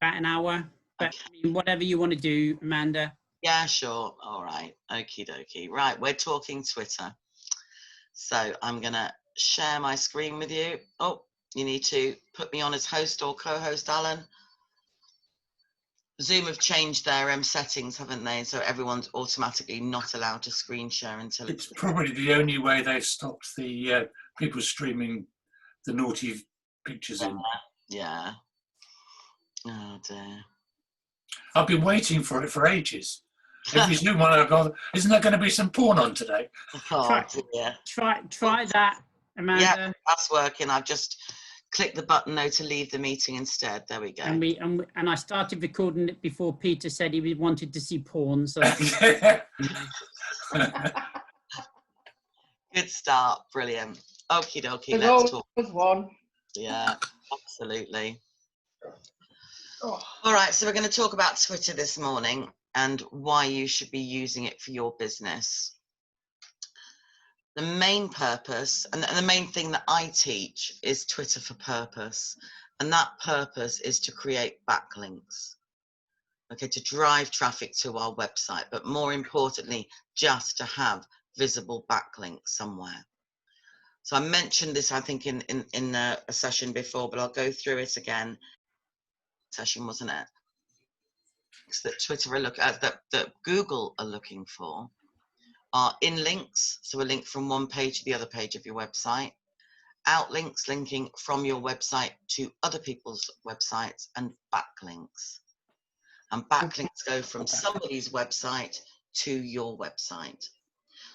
about an hour. But Okay. I mean, whatever you want to do, Amanda. Yeah, sure. All right. Okie dokie. Right, we're talking Twitter. So I'm going to share my screen with you. Oh, you need to put me on as host or co-host, Alan. Zoom have changed their settings, haven't they? So everyone's automatically not allowed to screen share until It's probably the only way they've stopped the people streaming the naughty pictures in. Yeah. Oh dear. I've been waiting for it for ages. Every Zoom one I've gone, isn't there going to be some porn on today? Oh dear. Try that, Amanda. Yeah, that's working. I've just clicked the button now to leave the meeting instead. There we go. And I started recording it before Peter said he wanted to see porn. So good start, brilliant. Okie dokie, There's let's talk. always one. Yeah, absolutely. All right, so we're going to talk about Twitter this morning and why you should be using it for your business. The main purpose and the main thing that I teach is Twitter for purpose. And that purpose is to create backlinks, okay, to drive traffic to our website, but more importantly, just to have visible backlinks somewhere. So I mentioned this, I think, in a session before, but I'll go through it again. Session, wasn't it? That Twitter are looking at, that Google are looking for are in links, so a link from one page to the other page of your website, outlinks linking from your website to other people's websites, and backlinks. And backlinks go from somebody's website to your website.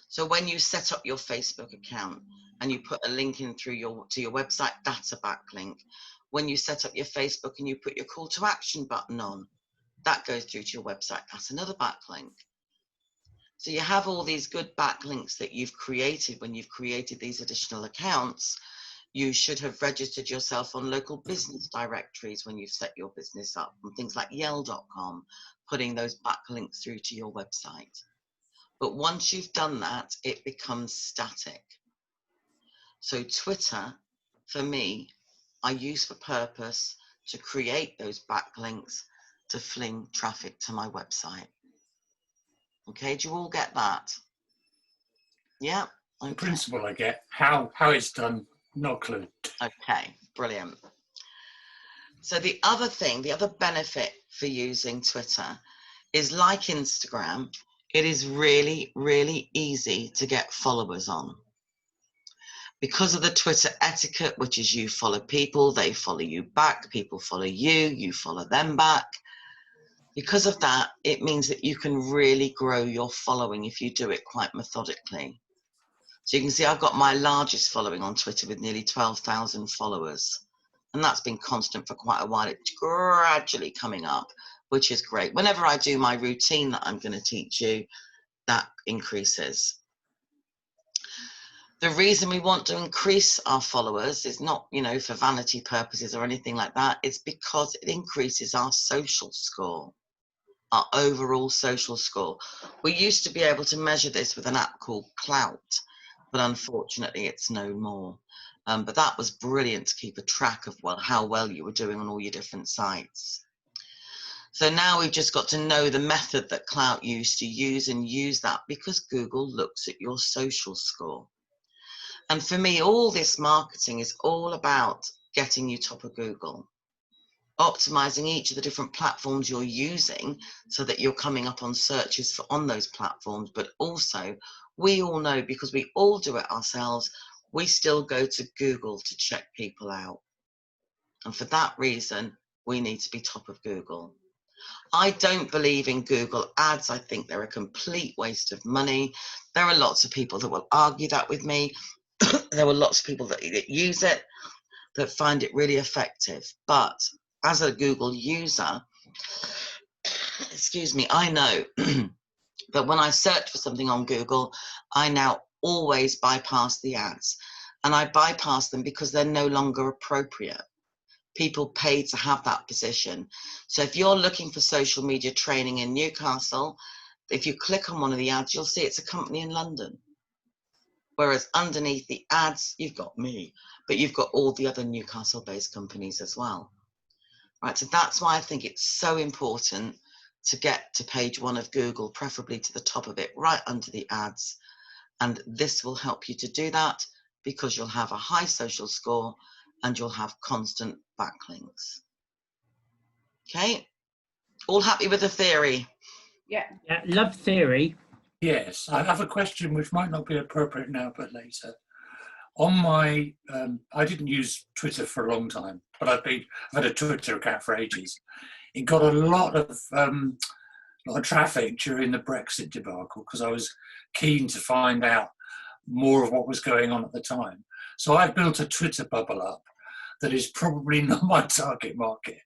So when you set up your Facebook account and you put a link in through to your website, that's a backlink. When you set up your Facebook and you put your call to action button on, that goes through to your website, that's another backlink. So you have all these good backlinks that you've created when you've created these additional accounts. You should have registered yourself on local business directories when you've set your business up, and things like Yell.com, putting those backlinks through to your website. But once you've done that, it becomes static. So Twitter, for me, I use for purpose to create those backlinks to fling traffic to my website. Okay, do you all get that? Yeah. Okay. The principle I get, how it's done, no clue. Okay, brilliant. So the other thing, the other benefit for using Twitter is, like Instagram, it is really, really easy to get followers on. Because of the Twitter etiquette, which is you follow people, they follow you back, people follow you, you follow them back. Because of that, it means that you can really grow your following if you do it quite methodically. So you can see I've got my largest following on Twitter with nearly 12,000 followers. And that's been constant for quite a while. It's gradually coming up, which is great. Whenever I do my routine that I'm going to teach you, that increases. The reason we want to increase our followers is not, for vanity purposes or anything like that. It's because it increases our social score, our overall social score. We used to be able to measure this with an app called Klout, but unfortunately it's no more. But that was brilliant to keep a track of how well you were doing on all your different sites. So now we've just got to know the method that Klout used to use and use that, because Google looks at your social score. And for me, all this marketing is all about getting you top of Google, optimizing each of the different platforms you're using so that you're coming up on searches on those platforms. But also, we all know, because we all do it ourselves, we still go to Google to check people out. And for that reason, we need to be top of Google. I don't believe in Google ads. I think they're a complete waste of money. There are lots of people that will argue that with me. There were lots of people that use it, that find it really effective. But as a Google user, excuse me, I know that when I search for something on Google, I now always bypass the ads. And I bypass them because they're no longer appropriate. People pay to have that position. So if you're looking for social media training in Newcastle, if you click on one of the ads, you'll see it's a company in London. Whereas underneath the ads, you've got me, but you've got all the other Newcastle-based companies as well. Right, so that's why I think it's so important to get to page 1 of Google, preferably to the top of it, right under the ads. And this will help you to do that because you'll have a high social score and you'll have constant backlinks. Okay, all happy with the theory? Yeah, love theory. Yes, I have a question which might not be appropriate now, but later. On my, I didn't use Twitter for a long time, but I've had a Twitter account for ages. It got a lot of traffic during the Brexit debacle because I was keen to find out more of what was going on at the time. So I've built a Twitter bubble up that is probably not my target market.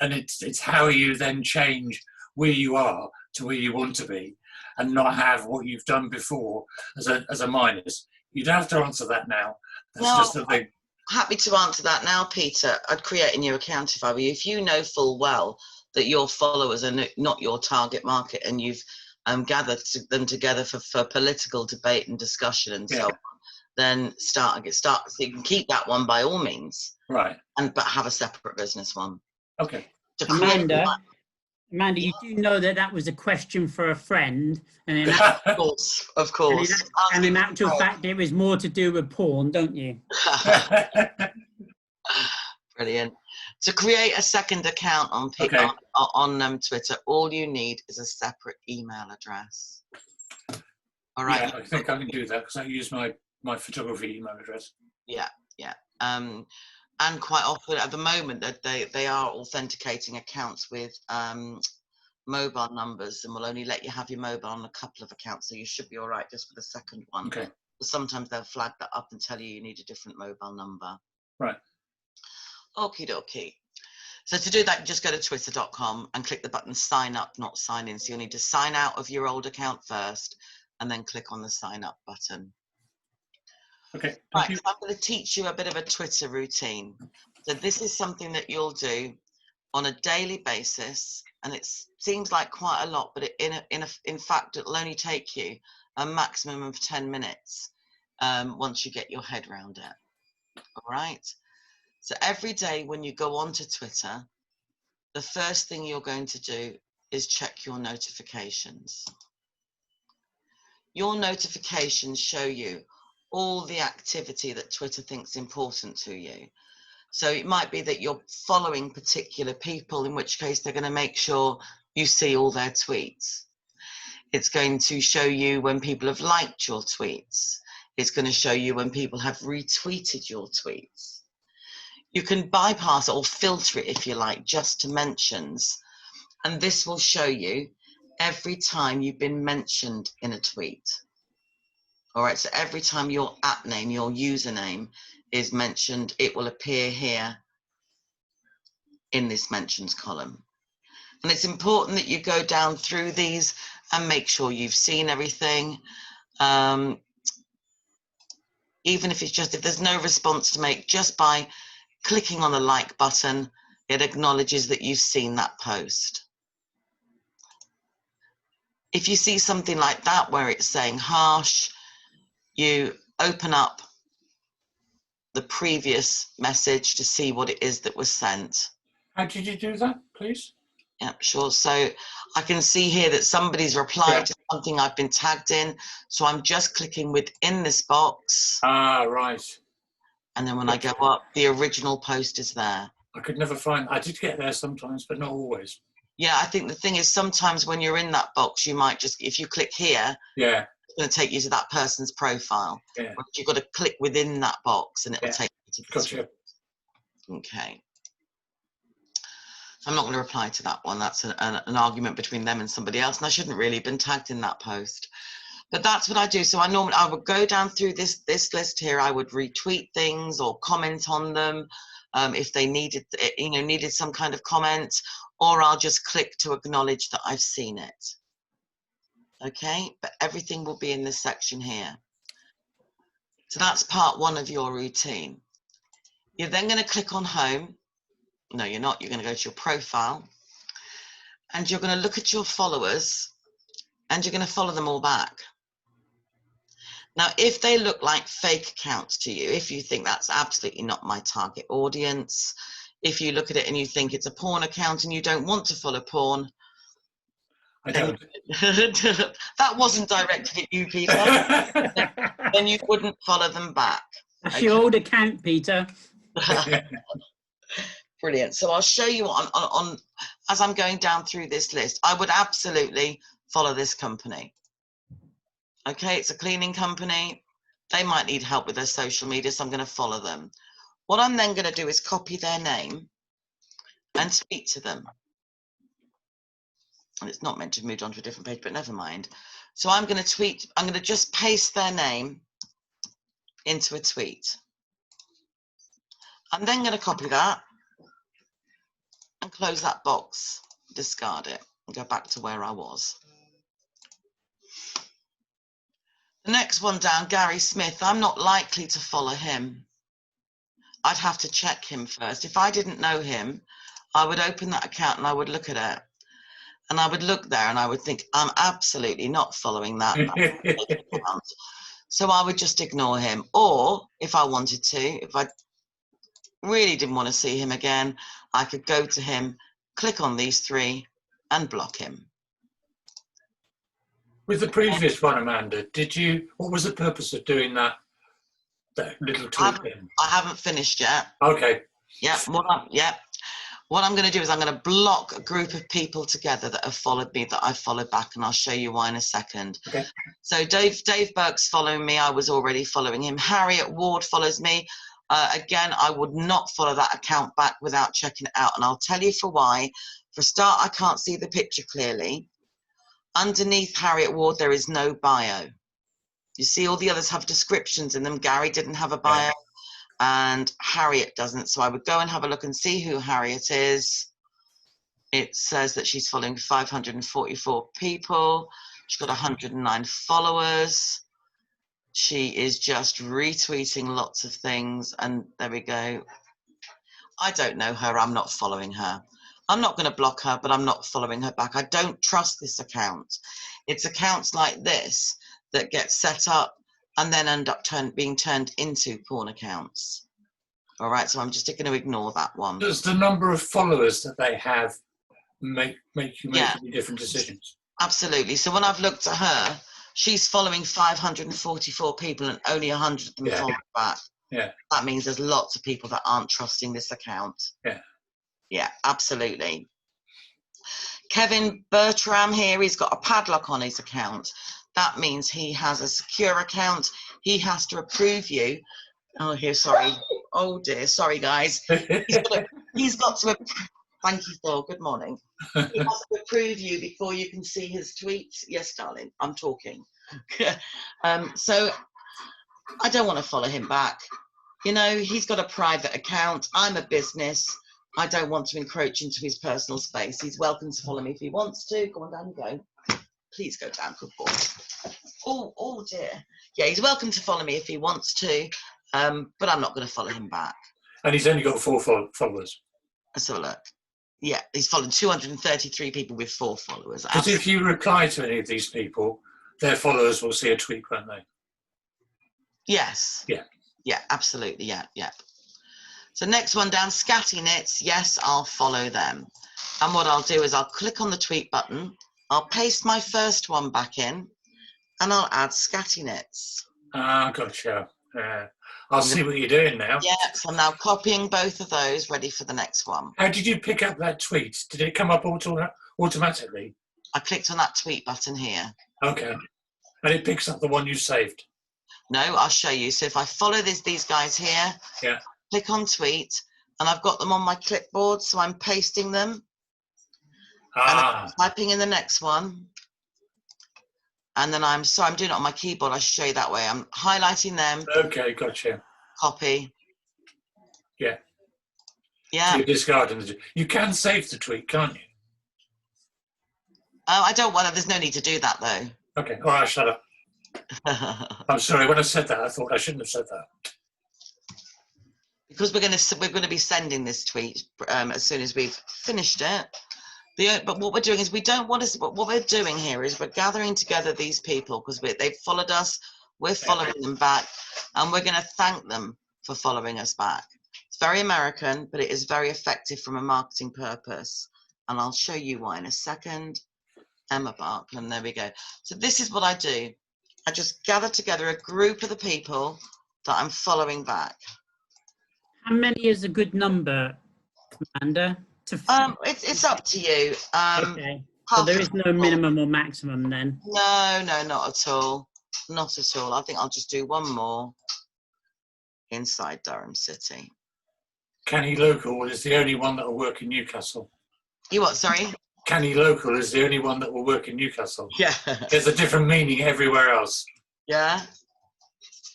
And it's how you then change where you are to where you want to be and not have what you've done before as a minus. You don't have to answer that now. That's No, just the thing. Happy to answer that now, Peter. I'd create a new account if I were you. If you know full well that your followers are not your target market and you've gathered them together for political debate and discussion and so on, then start. So you can keep that one by all means. Right. But have a separate business one. Okay. Amanda, you do know that was a question for a friend, and in of course. And in actual fact, it was more to do with porn, don't you? Brilliant. To create a second account on Twitter, all you need is a separate email address. All right. Yeah, I think I can do that because I use my photography email address. Yeah. And quite often at the moment that they are authenticating accounts with mobile numbers and will only let you have your mobile on a couple of accounts. So you should be all right just for the second one. Okay. But sometimes they'll flag that up and tell you need a different mobile number. Right. Okie dokie. So to do that, you just go to twitter.com and click the button sign up, not sign in. So you'll need to sign out of your old account first and then click on the sign up button. Okay. Right, so I'm going to teach you a bit of a Twitter routine. So this is something that you'll do on a daily basis, and it seems like quite a lot, but in fact, it'll only take you a maximum of 10 minutes once you get your head around it. All right. So every day when you go onto Twitter, the first thing you're going to do is check your notifications. Your notifications show you all the activity that Twitter thinks important to you. So it might be that you're following particular people, in which case they're going to make sure you see all their tweets. It's going to show you when people have liked your tweets. It's going to show you when people have retweeted your tweets. You can bypass or filter it if you like, just to mentions. And this will show you every time you've been mentioned in a tweet. All right, so every time your app name, your username is mentioned, it will appear here in this mentions column. And it's important that you go down through these and make sure you've seen everything. Even if there's no response to make, just by clicking on the like button, it acknowledges that you've seen that post. If you see something like that where it's saying harsh, you open up the previous message to see what it is that was sent. How did you do that, please? Yeah, sure. So I can see here that somebody's replied to something I've been tagged in. So I'm just clicking within this box. Ah, right. And then when I go up, the original post is there. I could never find, I did get there sometimes, but not always. Yeah, I think the thing is sometimes when you're in that box, you might just, if you click here, it's going to take you to that person's profile. Yeah. But you've got to click within that box and it will take you to the Gotcha. Okay. So I'm not going to reply to that one. That's an argument between them and somebody else. And I shouldn't really have been tagged in that post. But that's what I do. So I would go down through this list here. I would retweet things or comment on them if they needed some kind of comment, or I'll just click to acknowledge that I've seen it. Okay, but everything will be in this section here. So that's part one of your routine. You're then going to click on home. No, you're not. You're going to go to your profile and you're going to look at your followers and you're going to follow them all back. Now, if they look like fake accounts to you, if you think that's absolutely not my target audience, If you look at it and you think it's a porn account and you don't want to follow porn, I don't. that wasn't directed at you, Peter. Then you wouldn't follow them back. That's your old account, Peter. Brilliant. So I'll show you on as I'm going down through this list. I would absolutely follow this company. Okay, it's a cleaning company. They might need help with their social media, so I'm going to follow them. What I'm then going to do is copy their name and tweet to them. And it's not meant to have moved on to a different page, but never mind. So I'm going to tweet, I'm going to just paste their name into a tweet. I'm then going to copy that and close that box, discard it, and go back to where I was. The next one down, Gary Smith, I'm not likely to follow him. I'd have to check him first. If I didn't know him, I would open that account and I would look at it. And I would look there and I would think, I'm absolutely not following that account. So I would just ignore him. Or if I wanted to, if I really didn't want to see him again, I could go to him, click on these three and block him. With the previous one, Amanda, what was the purpose of doing that little tweet then? I haven't finished yet. Okay. Yeah. What I'm going to do is I'm going to block a group of people together that have followed me, that I've followed back, and I'll show you why in a second. Okay. So Dave Burke's following me. I was already following him. Harriet Ward follows me. Again, I would not follow that account back without checking it out, and I'll tell you for why. For a start, I can't see the picture clearly. Underneath Harriet Ward, there is no bio. You see, all the others have descriptions in them. Gary didn't have a bio. Yeah. And Harriet doesn't. So I would go and have a look and see who Harriet is. It says that she's following 544 people. She's got 109 followers. She is just retweeting lots of things. And there we go. I don't know her. I'm not following her. I'm not going to block her, but I'm not following her back. I don't trust this account. It's accounts like this that get set up and then end up being turned into porn accounts. All right, so I'm just going to ignore that one. Does the number of followers that they have make you make any different decisions? Absolutely. So when I've looked at her, she's following 544 people and only 100 of them follow back. Yeah. That means there's lots of people that aren't trusting this account. Yeah. Yeah, absolutely. Kevin Bertram here, he's got a padlock on his account. That means he has a secure account. He has to approve you. Oh, here, sorry. Oh dear, sorry guys. He's got to thank you, Phil. Good morning. He has to approve you before you can see his tweets. Yes, darling, I'm talking. So I don't want to follow him back. You know, he's got a private account. I'm a business. I don't want to encroach into his personal space. He's welcome to follow me if he wants to. Go on down, go. Please go down, good boy. Oh dear. Yeah, he's welcome to follow me if he wants to, but I'm not going to follow him back. And he's only got 4 followers. Let's have a look. Yeah, he's followed 233 people with 4 followers. Because if you reply to any of these people, their followers will see a tweet, won't they? Yes. Yeah. Yeah, absolutely. Yeah. So next one down, Scatty Knits. Yes, I'll follow them. And what I'll do is I'll click on the tweet button. I'll paste my first one back in and I'll add Scatty Knits. Ah, gotcha. I'll see what you're doing now. Yeah, so I'm now copying both of those, ready for the next one. How did you pick up that tweet? Did it come up automatically? I clicked on that tweet button here. Okay. And it picks up the one you saved? No, I'll show you. So if I follow these guys here, yeah, click on tweet, and I've got them on my clipboard, so I'm pasting them. And I'm typing in the next one. And then I'm doing it on my keyboard. I show you that way. I'm highlighting them. Okay, gotcha. Copy. Yeah. Yeah. So you're discarding you can save the tweet, can't you? Oh, I don't want to. There's no need to do that though. Okay. All right, shut up. I'm sorry. When I said that, I thought I shouldn't have said that. Because we're going to be sending this tweet as soon as we've finished it. But what we're doing is what we're doing here is we're gathering together these people because they've followed us, we're following them back, and we're going to thank them for following us back. very American, but it is very effective from a marketing purpose. And I'll show you why in a second. Emma Barkland, there we go. So this is what I do. I just gather together a group of the people that I'm following back. How many is a good number, Amanda? It's up to you. Okay. So there is no minimum or maximum then? No, not at all. Not at all. I think I'll just do one more inside Durham City. Canny Local is the only one that will work in Newcastle. You what, sorry? Canny Local is the only one that will work in Newcastle. Yeah. There's a different meaning everywhere else. Yeah?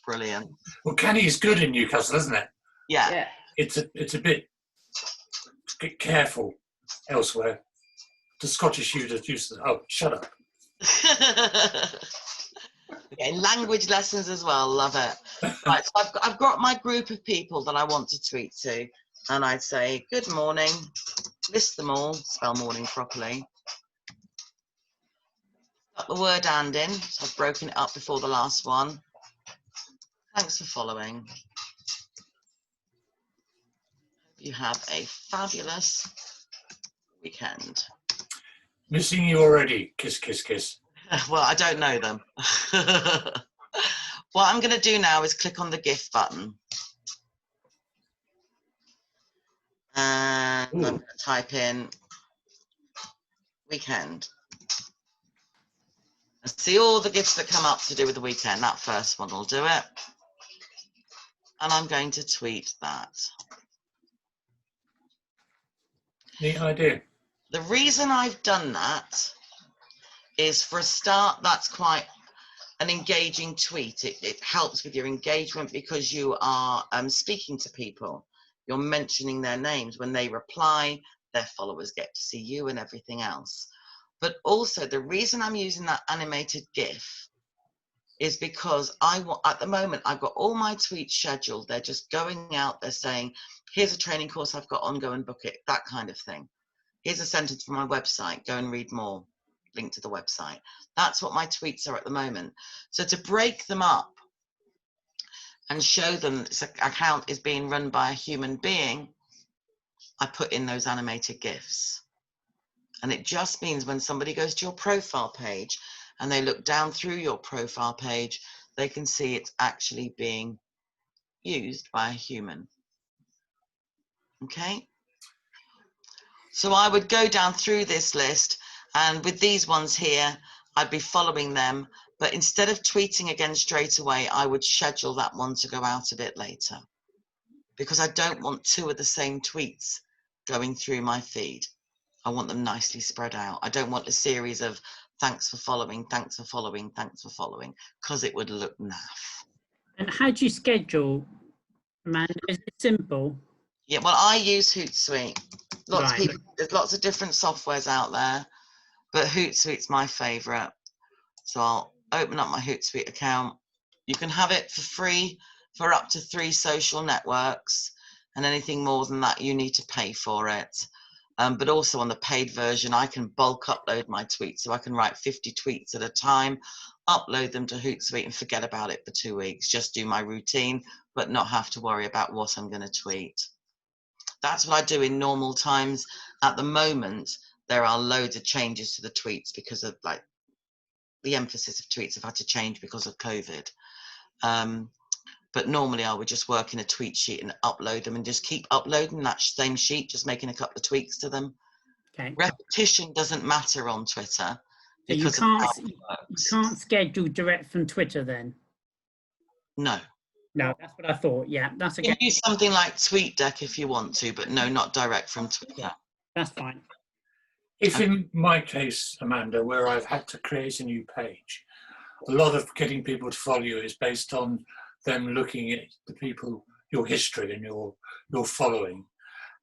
Brilliant. Well, Canny is good in Newcastle, isn't it? Yeah. It's a bit careful elsewhere. The Scottish users used to... Oh, shut up. Okay, language lessons as well, love it. Right, so I've got my group of people that I want to tweet to, and I'd say, good morning, list them all, spell morning properly. Got the word and in, so I've broken it up before the last one. Thanks for following. You have a fabulous weekend. Missing you already. Kiss, kiss, kiss. Well, I don't know them. What I'm going to do now is click on the GIF button. And I'm going to type in weekend. And see all the GIFs that come up to do with the weekend. That first one will do it. And I'm going to tweet that. Neat idea. The reason I've done that is, for a start, that's quite an engaging tweet. It helps with your engagement because you are speaking to people. You're mentioning their names. When they reply, their followers get to see you and everything else. But also, the reason I'm using that animated GIF is because at the moment, I've got all my tweets scheduled. They're just going out. They're saying, here's a training course I've got on, go and book it, that kind of thing. Here's a sentence from my website, go and read more. Link to the website. That's what my tweets are at the moment. So to break them up and show them this account is being run by a human being, I put in those animated GIFs. And it just means when somebody goes to your profile page and they look down through your profile page, they can see it's actually being used by a human. Okay? So I would go down through this list, and with these ones here, I'd be following them. But instead of tweeting again straight away, I would schedule that one to go out a bit later, because I don't want two of the same tweets going through my feed. I want them nicely spread out. I don't want a series of thanks for following, thanks for following, thanks for following, because it would look naff. And how do you schedule, Amanda? Is it simple? Yeah, well, I use Hootsuite. Lots of Right. people, there's lots of different softwares out there, but Hootsuite's my favorite. So I'll open up my Hootsuite account. You can have it for free for up to 3 social networks, and anything more than that, you need to pay for it. But also on the paid version, I can bulk upload my tweets. So I can write 50 tweets at a time, upload them to Hootsuite and forget about it for 2 weeks. Just do my routine, but not have to worry about what I'm going to tweet. That's what I do in normal times. At the moment, there are loads of changes to the tweets because of the emphasis of tweets have had to change because of COVID. But normally I would just work in a tweet sheet and upload them and just keep uploading that same sheet, just making a couple of tweaks to them. Okay. Repetition doesn't matter on Twitter. So you can't schedule direct from Twitter then? No. No, that's what I thought. Yeah, that's You can okay. use something like TweetDeck if you want to, but no, not direct from Twitter. Yeah, that's fine. If in my case, Amanda, where I've had to create a new page, a lot of getting people to follow you is based on them looking at the people, your history and your following.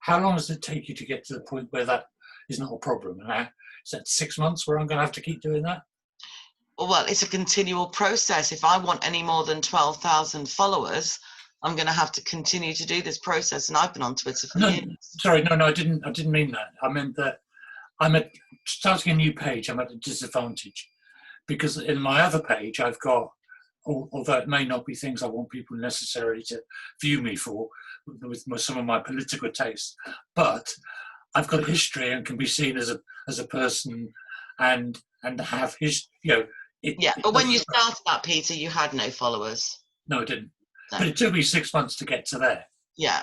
How long does it take you to get to the point where that is not a problem? And is that 6 months where I'm going to have to keep doing that? Well, it's a continual process. If I want any more than 12,000 followers, I'm going to have to continue to do this process. And I've been on Twitter for years. Sorry, no, I didn't mean that. I meant that starting a new page, I'm at a disadvantage because in my other page, I've got, although it may not be things I want people necessarily to view me for, with some of my political tastes, but I've got a history and can be seen as a person, and have his, you know. Yeah, but when you started that, Peter, you had no followers. No, it didn't. No. But it took me 6 months to get to there. Yeah.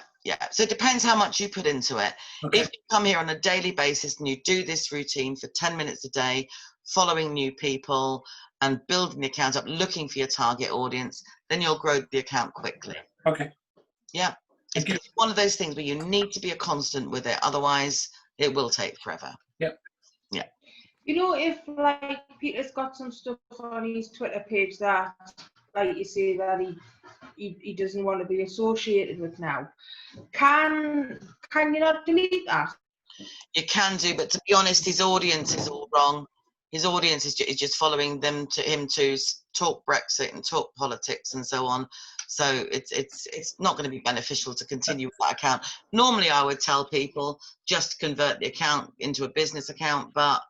So it depends how much you put into it. Okay. If you come here on a daily basis and you do this routine for 10 minutes a day, following new people and building the account up, looking for your target audience, then you'll grow the account quickly. Okay. Yeah. Thank you. It's one of those things where you need to be a constant with it. Otherwise, it will take forever. Yep. Yeah. You know, if like Peter's got some stuff on his Twitter page that, like you say, that he doesn't want to be associated with now, can you not delete that? You can do, but to be honest, his audience is all wrong. His audience is just following him to talk Brexit and talk politics and so on. So it's not going to be beneficial to continue with that account. Normally, I would tell people just convert the account into a business account, but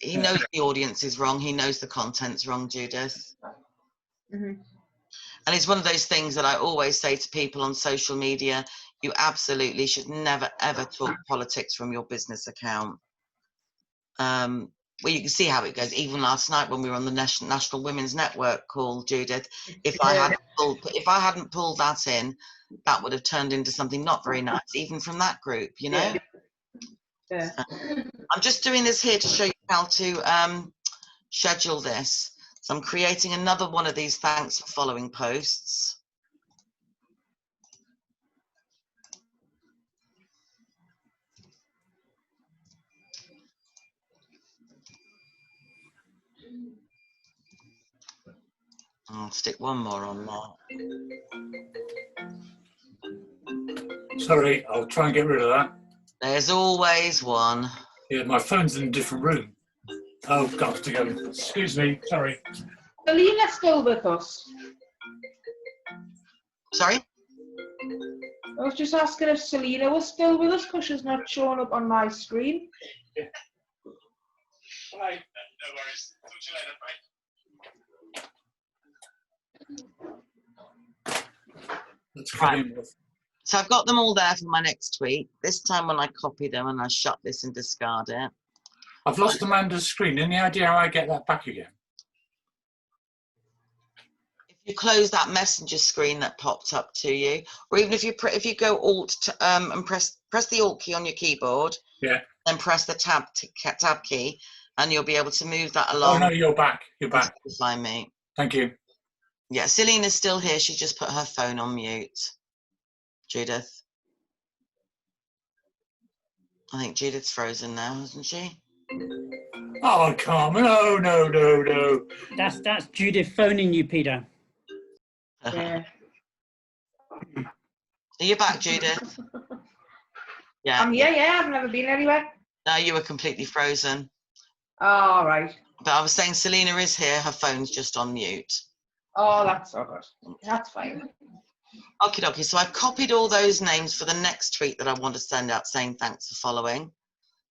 he knows the audience is wrong. He knows the content's wrong, Judith. Mm-hmm. And it's one of those things that I always say to people on social media, you absolutely should never, ever talk politics from your business account. Well, you can see how it goes. Even last night when we were on the National Women's Network call, Judith, if I hadn't pulled that in, that would have turned into something not very nice, even from that group, you know? Yeah. I'm just doing this here to show you how to schedule this. So I'm creating another one of these thanks for following posts. I'll stick one more on there. Sorry, I'll try and get rid of that. There's always one. Yeah, my phone's in a different room. Oh, got to go. Excuse me, sorry. Selena's still with us. Sorry? I was just asking if Selena was still with us because she's not showing up on my screen. Yeah. Bye. No worries. Talk to you later. Bye. Let's cut in with. So I've got them all there for my next tweet. This time when I copy them and I shut this and discard it. I've lost Amanda's screen. Any idea how I get that back again? If you close that messenger screen that popped up to you, or even if you go Alt and press the Alt key on your keyboard, yeah, then press the tab key, and you'll be able to move that along. Oh no, you're back. You're back. Find me. Thank you. Yeah, Selena's still here. She just put her phone on mute. Judith. I think Judith's frozen now, isn't she? Oh, Carmen. Oh, no. That's Judith phoning you, Peter. Yeah. Are you back, Judith? Yeah. I'm here, yeah. I've never been anywhere. No, you were completely frozen. All right. But I was saying Selena is here. Her phone's just on mute. Oh, that's all good. That's fine. Okie dokie. So I've copied all those names for the next tweet that I want to send out saying thanks for following.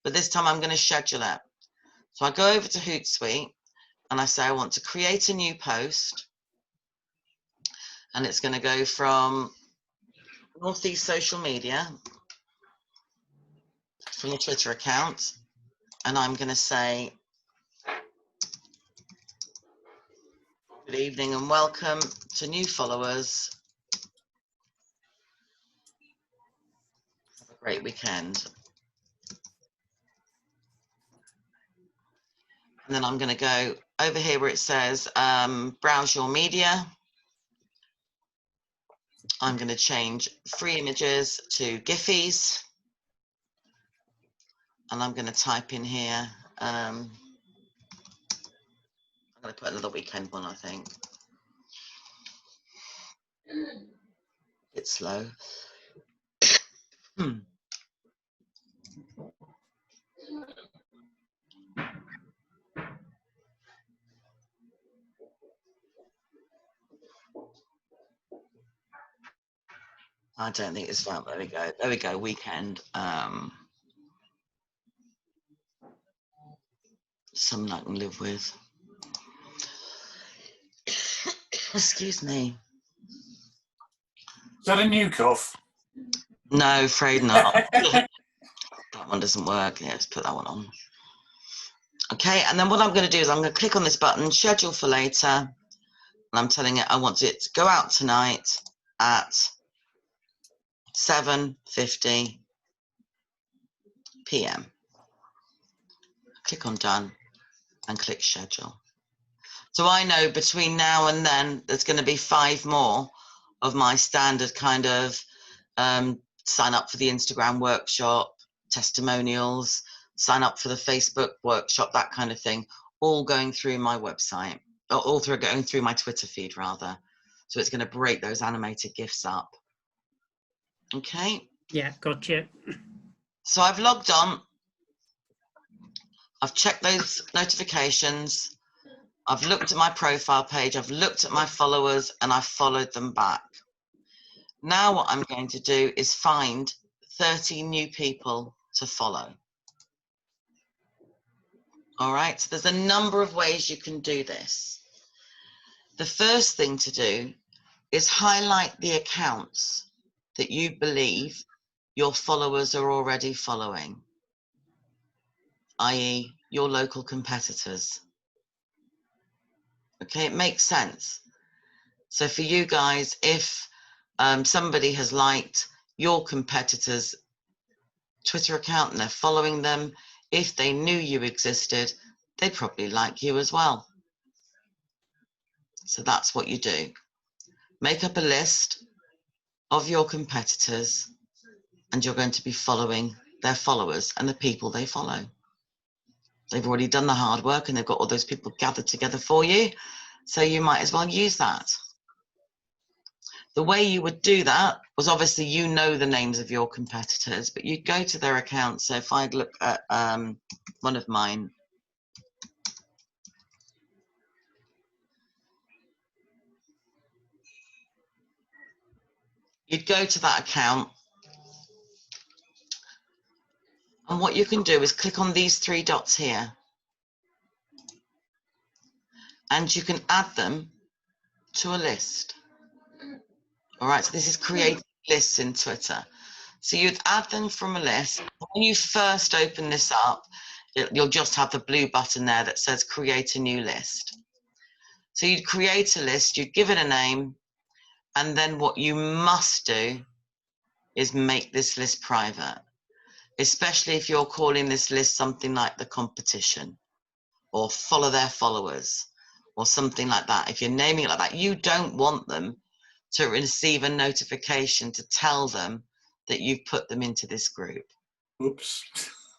But this time I'm going to schedule it. So I go over to Hootsuite and I say I want to create a new post. And it's going to go from Northeast Social Media, from the Twitter account. And I'm going to say, good evening and welcome to new followers. Have a great weekend. And then I'm going to go over here where it says browse your media. I'm going to change free images to Giphies. And I'm going to type in here. I'm going to put another weekend one, I think. It's slow. I don't think it's fun. There we go. There we go. Weekend. Something I can live with. Excuse me. Is that a new cough? No, afraid not. That one doesn't work. Yeah, let's put that one on. Okay, and then what I'm going to do is I'm going to click on this button, schedule for later, and I'm telling it I want it to go out tonight at 7:50 p.m. Click on done and click schedule. So I know between now and then there's going to be 5 more of my standard kind of sign up for the Instagram workshop, testimonials, sign up for the Facebook workshop, that kind of thing, all going through my website, or all through going through my Twitter feed rather. So it's going to break those animated GIFs up. Okay. Yeah, gotcha. So I've logged on. I've checked those notifications. I've looked at my profile page. I've looked at my followers and I've followed them back. Now what I'm going to do is find 30 new people to follow. All right, so there's a number of ways you can do this. The first thing to do is highlight the accounts that you believe your followers are already following, i.e. your local competitors. Okay, it makes sense. So for you guys, if somebody has liked your competitor's Twitter account and they're following them, if they knew you existed, they'd probably like you as well. So that's what you do. Make up a list of your competitors and you're going to be following their followers and the people they follow. They've already done the hard work and they've got all those people gathered together for you. So you might as well use that. The way you would do that was obviously you know the names of your competitors, but you'd go to their accounts. So if I look at one of mine, you'd go to that account. And what you can do is click on these 3 dots here. And you can add them to a list. All right, so this is creating lists in Twitter. So you'd add them from a list. When you first open this up, you'll just have the blue button there that says create a new list. So you'd create a list, you'd give it a name, and then what you must do is make this list private, especially if you're calling this list something like the competition or follow their followers or something like that. If you're naming it like that, you don't want them to receive a notification to tell them that you've put them into this group. Oops.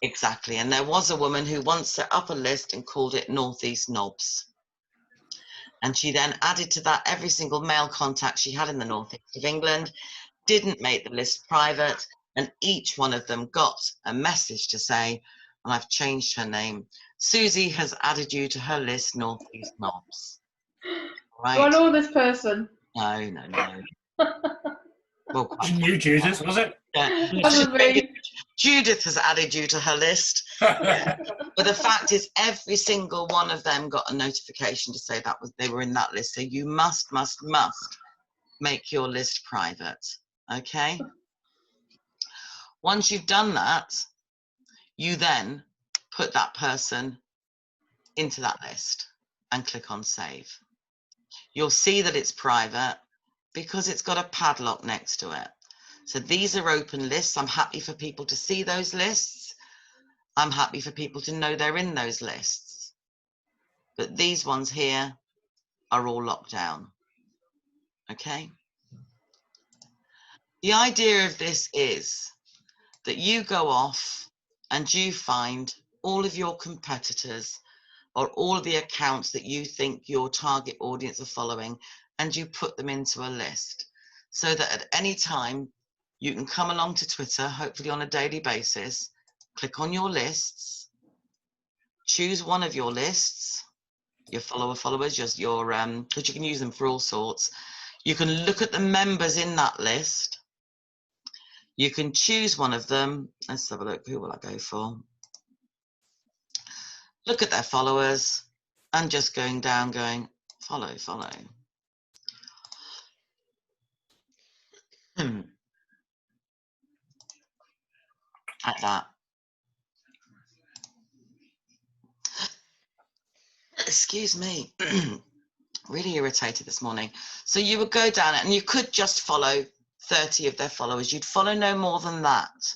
Exactly. And there was a woman who once set up a list and called it Northeast Knobs. And she then added to that every single male contact she had in the northeast of England, didn't make the list private, and each one of them got a message to say, and I've changed her name, Susie has added you to her list, Northeast Knobs. Right? Do I know this person? No. Well, quite You, Judith, was it? yeah. Judith has added you to her list. Yeah. But the fact is, every single one of them got a notification to say that they were in that list. So you must make your list private. Okay. Once you've done that, you then put that person into that list and click on save. You'll see that it's private because it's got a padlock next to it. So these are open lists. I'm happy for people to see those lists. I'm happy for people to know they're in those lists. But these ones here are all locked down. Okay? The idea of this is that you go off and you find all of your competitors or all of the accounts that you think your target audience are following, and you put them into a list so that at any time you can come along to Twitter, hopefully on a daily basis, click on your lists, choose one of your lists, your followers, just your, because you can use them for all sorts. You can look at the members in that list. You can choose one of them. Let's have a look. Who will I go for? Look at their followers and just going down, going follow. Like that. Excuse me. Really irritated this morning. So you would go down and you could just follow 30 of their followers. You'd follow no more than that.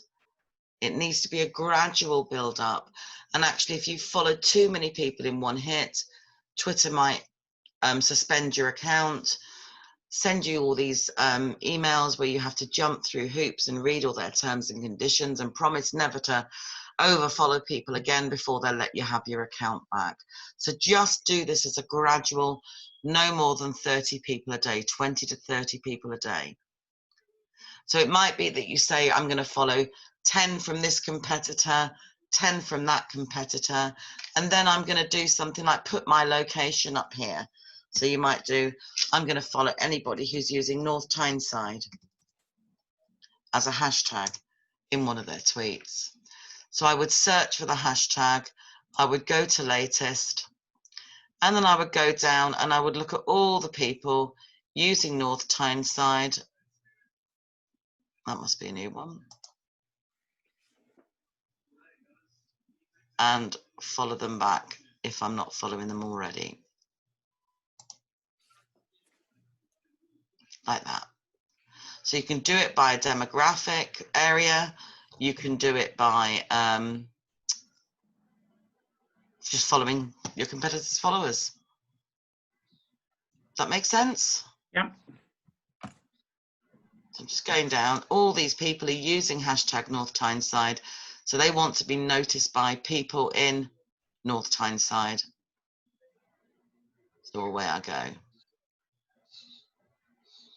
It needs to be a gradual build up. And actually, if you follow too many people in one hit, Twitter might suspend your account, send you all these emails where you have to jump through hoops and read all their terms and conditions and promise never to overfollow people again before they'll let you have your account back. So just do this as a gradual, no more than 30 people a day, 20 to 30 people a day. So it might be that you say, I'm going to follow 10 from this competitor, 10 from that competitor, and then I'm going to do something like put my location up here. So you might do, I'm going to follow anybody who's using North Tyneside as a hashtag in one of their tweets. So I would search for the hashtag, I would go to latest, and then I would go down and I would look at all the people using North Tyneside. That must be a new one. And follow them back if I'm not following them already. Like that. So you can do it by a demographic area. You can do it by just following your competitors' followers. Does that make sense? Yeah. So I'm just going down. All these people are using hashtag North Tyneside. So they want to be noticed by people in North Tyneside. So away I go.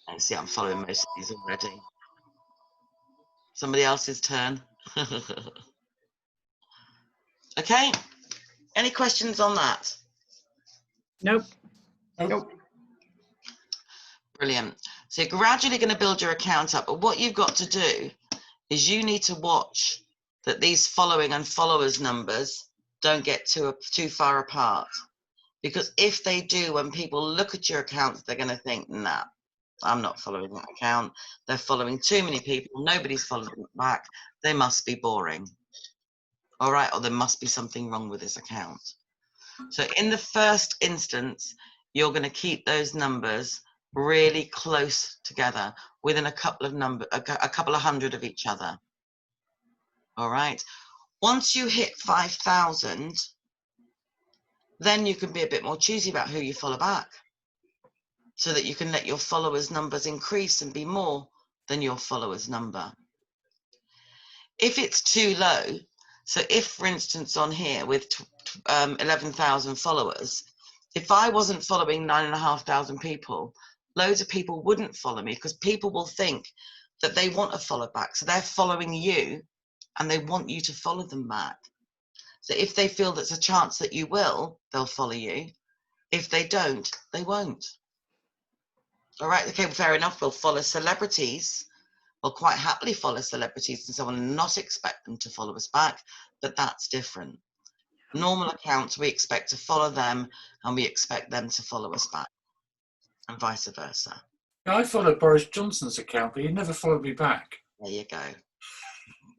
And see, I'm following most of these already. Somebody else's turn. Okay. Any questions on that? Nope. Nope. Brilliant. So you're gradually going to build your account up. But what you've got to do is you need to watch that these following and followers numbers don't get too far apart. Because if they do, when people look at your account, they're going to think, nah, I'm not following that account. They're following too many people. Nobody's following it back. They must be boring. All right, or there must be something wrong with this account. So in the first instance, you're going to keep those numbers really close together within a couple of hundred of each other. All right. Once you hit 5,000, then you can be a bit more choosy about who you follow back so that you can let your followers' numbers increase and be more than your followers' number. If it's too low, so if, for instance, on here with 11,000 followers, if I wasn't following 9,500 people, loads of people wouldn't follow me because people will think that they want to follow back. So they're following you and they want you to follow them back. So if they feel there's a chance that you will, they'll follow you. If they don't, they won't. All right, okay, well, fair enough. We'll follow celebrities. We'll quite happily follow celebrities and so on and not expect them to follow us back, but that's different. Normal accounts, we expect to follow them and we expect them to follow us back and vice versa. I followed Boris Johnson's account, but he never followed me back. There you go.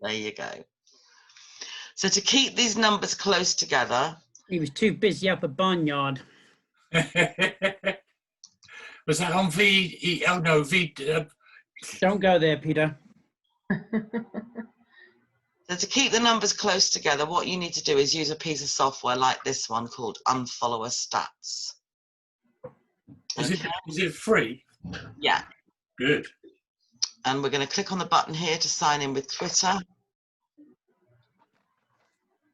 There you go. So to keep these numbers close together. He was too busy up at Barnyard. Was that on V? Oh no, V. Don't go there, Peter. So to keep the numbers close together, what you need to do is use a piece of software like this one called Unfollower Stats. Is it free? Yeah. Good. And we're going to click on the button here to sign in with Twitter.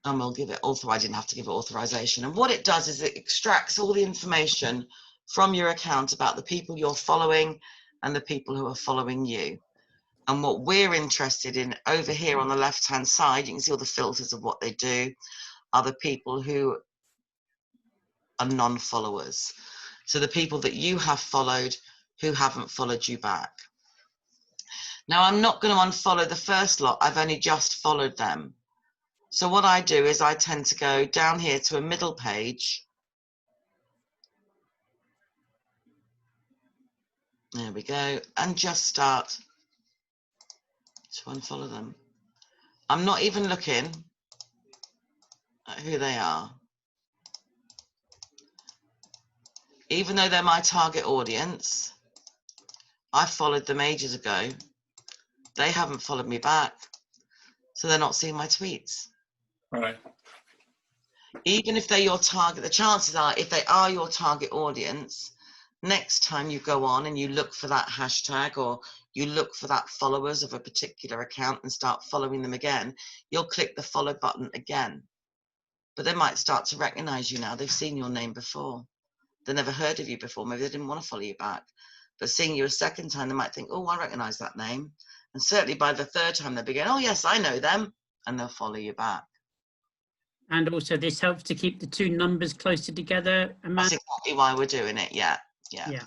And we'll give it I didn't have to give it authorization. And what it does is it extracts all the information from your account about the people you're following and the people who are following you. And what we're interested in over here on the left-hand side, you can see all the filters of what they do, are the people who are non-followers. So the people that you have followed who haven't followed you back. Now, I'm not going to unfollow the first lot. I've only just followed them. So what I do is I tend to go down here to a middle page. There we go. And just start to unfollow them. I'm not even looking at who they are. Even though they're my target audience, I followed them ages ago. They haven't followed me back, so they're not seeing my tweets. Right. Even if they're your target, the chances are, if they are your target audience, next time you go on and you look for that hashtag or you look for that followers of a particular account and start following them again, you'll click the follow button again. But they might start to recognize you now. They've seen your name before. They never heard of you before. Maybe they didn't want to follow you back. But seeing you a second time, they might think, oh, I recognize that name. And certainly by the third time, they'll be going, oh, yes, I know them. And they'll follow you back. And also this helps to keep the two numbers closer together, Amanda. That's exactly why we're doing it. Yeah. Yeah.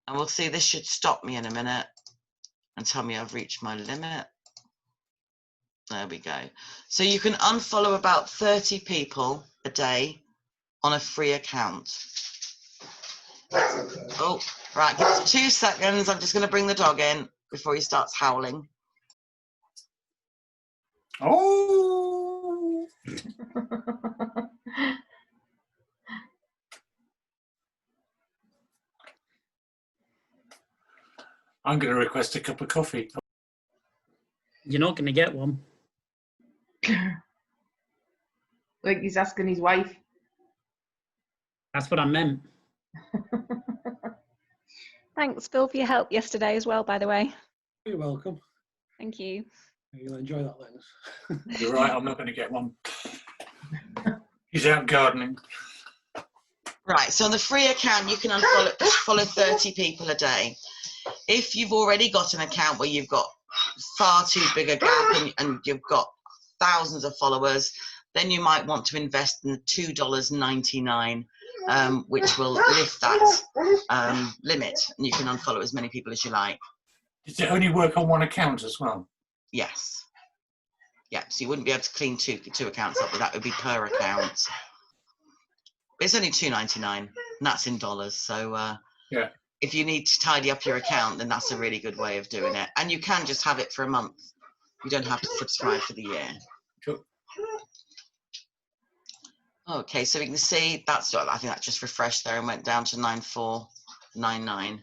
And we'll see, this should stop me in a minute and tell me I've reached my limit. There we go. So you can unfollow about 30 people a day on a free account. Oh, right, give us 2 seconds. I'm just going to bring the dog in before he starts howling. Oh, I'm going to request a cup of coffee. You're not going to get one. Like he's asking his wife. That's what I meant. Thanks, Phil, for your help yesterday as well, by the way. You're welcome. Thank you. You'll enjoy that, Linus. You're right, I'm not going to get one. He's out gardening. Right, so on the free account, you can follow 30 people a day. If you've already got an account where you've got far too big a gap and you've got thousands of followers, then you might want to invest in the $2.99, which will lift that limit, and you can unfollow as many people as you like. Does it only work on one account as well? Yes. Yeah, so you wouldn't be able to clean two accounts up, but that would be per account. It's only $2.99, and that's in dollars. So yeah, if you need to tidy up your account, then that's a really good way of doing it. And you can just have it for a month. You don't have to subscribe for the year. Sure. Okay, so we can see that's, I think that just refreshed there and went down to 9499.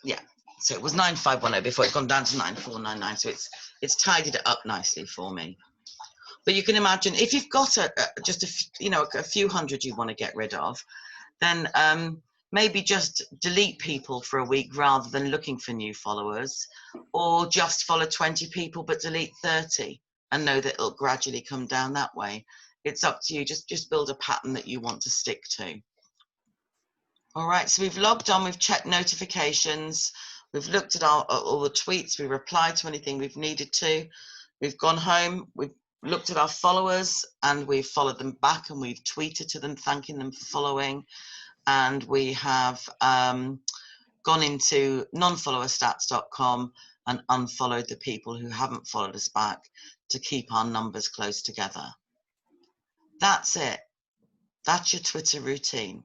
Yeah, so it was 9510 before, it's gone down to 9499. So it's tidied it up nicely for me. But you can imagine if you've got just a few hundred you want to get rid of, then maybe just delete people for a week rather than looking for new followers, or just follow 20 people but delete 30 and know that it'll gradually come down that way. It's up to you. Just build a pattern that you want to stick to. All right, so we've logged on, we've checked notifications, we've looked at all the tweets, we replied to anything we've needed to, we've gone home, we've looked at our followers and we've followed them back and we've tweeted to them thanking them for following, and we have gone into nonfollowerstats.com and unfollowed the people who haven't followed us back to keep our numbers close together. That's it. That's your Twitter routine.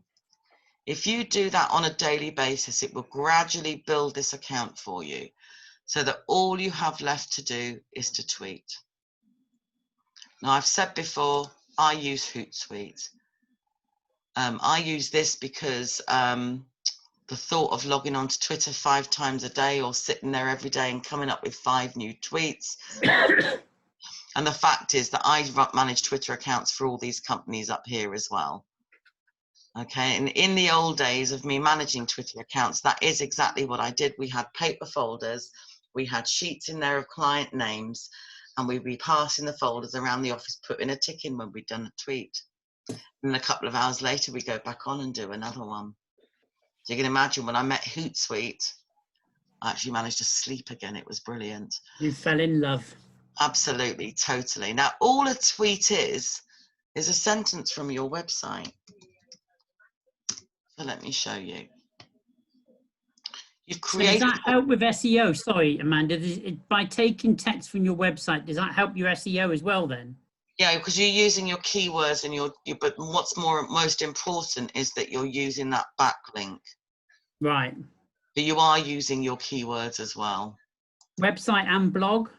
If you do that on a daily basis, it will gradually build this account for you so that all you have left to do is to tweet. Now, I've said before, I use Hootsuite. I use this because the thought of logging onto Twitter 5 times a day or sitting there every day and coming up with 5 new tweets. And the fact is that I manage Twitter accounts for all these companies up here as well. Okay, and in the old days of me managing Twitter accounts, that is exactly what I did. We had paper folders, we had sheets in there of client names, and we'd be passing the folders around the office, putting a tick in when we'd done a tweet. And a couple of hours later, we go back on and do another one. So you can imagine when I met Hootsuite, I actually managed to sleep again. It was brilliant. You fell in love. Absolutely, totally. Now, all a tweet is a sentence from your website. So let me show you. You've So does created. that help with SEO? Sorry, Amanda. By taking text from your website, does that help your SEO as well then? Yeah, because you're using your keywords and but what's most important is that you're using that backlink. Right. But you are using your keywords as well. Website and blog?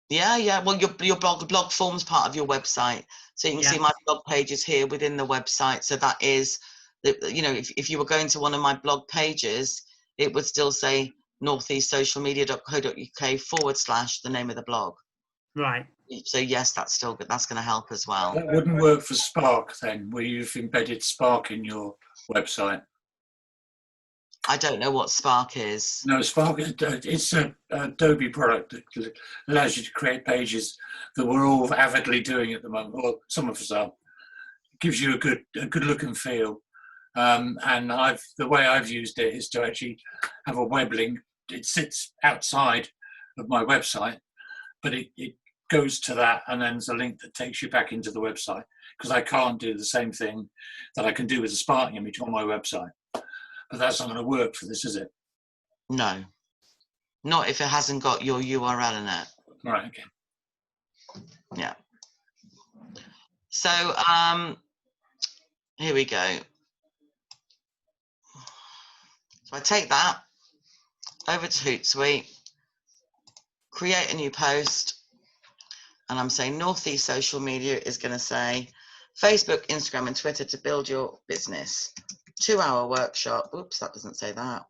Yeah. Well, your blog forms part of your website. So you can see Yeah. my blog pages here within the website. So that is, you know, if you were going to one of my blog pages, it would still say northeastsocialmedia.co.uk / the name of the blog. Right. So yes, that's still good. That's going to help as well. That wouldn't work for Spark then, where you've embedded Spark in your website. I don't know what Spark is. No, Spark, it's an Adobe product that allows you to create pages that we're all avidly doing at the moment, or some of us are. It gives you a good look and feel. And the way I've used it is to actually have a web link. It sits outside of my website, but it goes to that, and then there's a link that takes you back into the website, because I can't do the same thing that I can do with a Spark image on my website. But that's not going to work for this, is it? No, not if it hasn't got your URL in it. Right, okay. Yeah. So here we go. So I take that over to Hootsuite, create a new post, and I'm saying Northeast Social Media is going to say Facebook, Instagram, and Twitter to build your business. 2-hour workshop. Oops, that doesn't say that.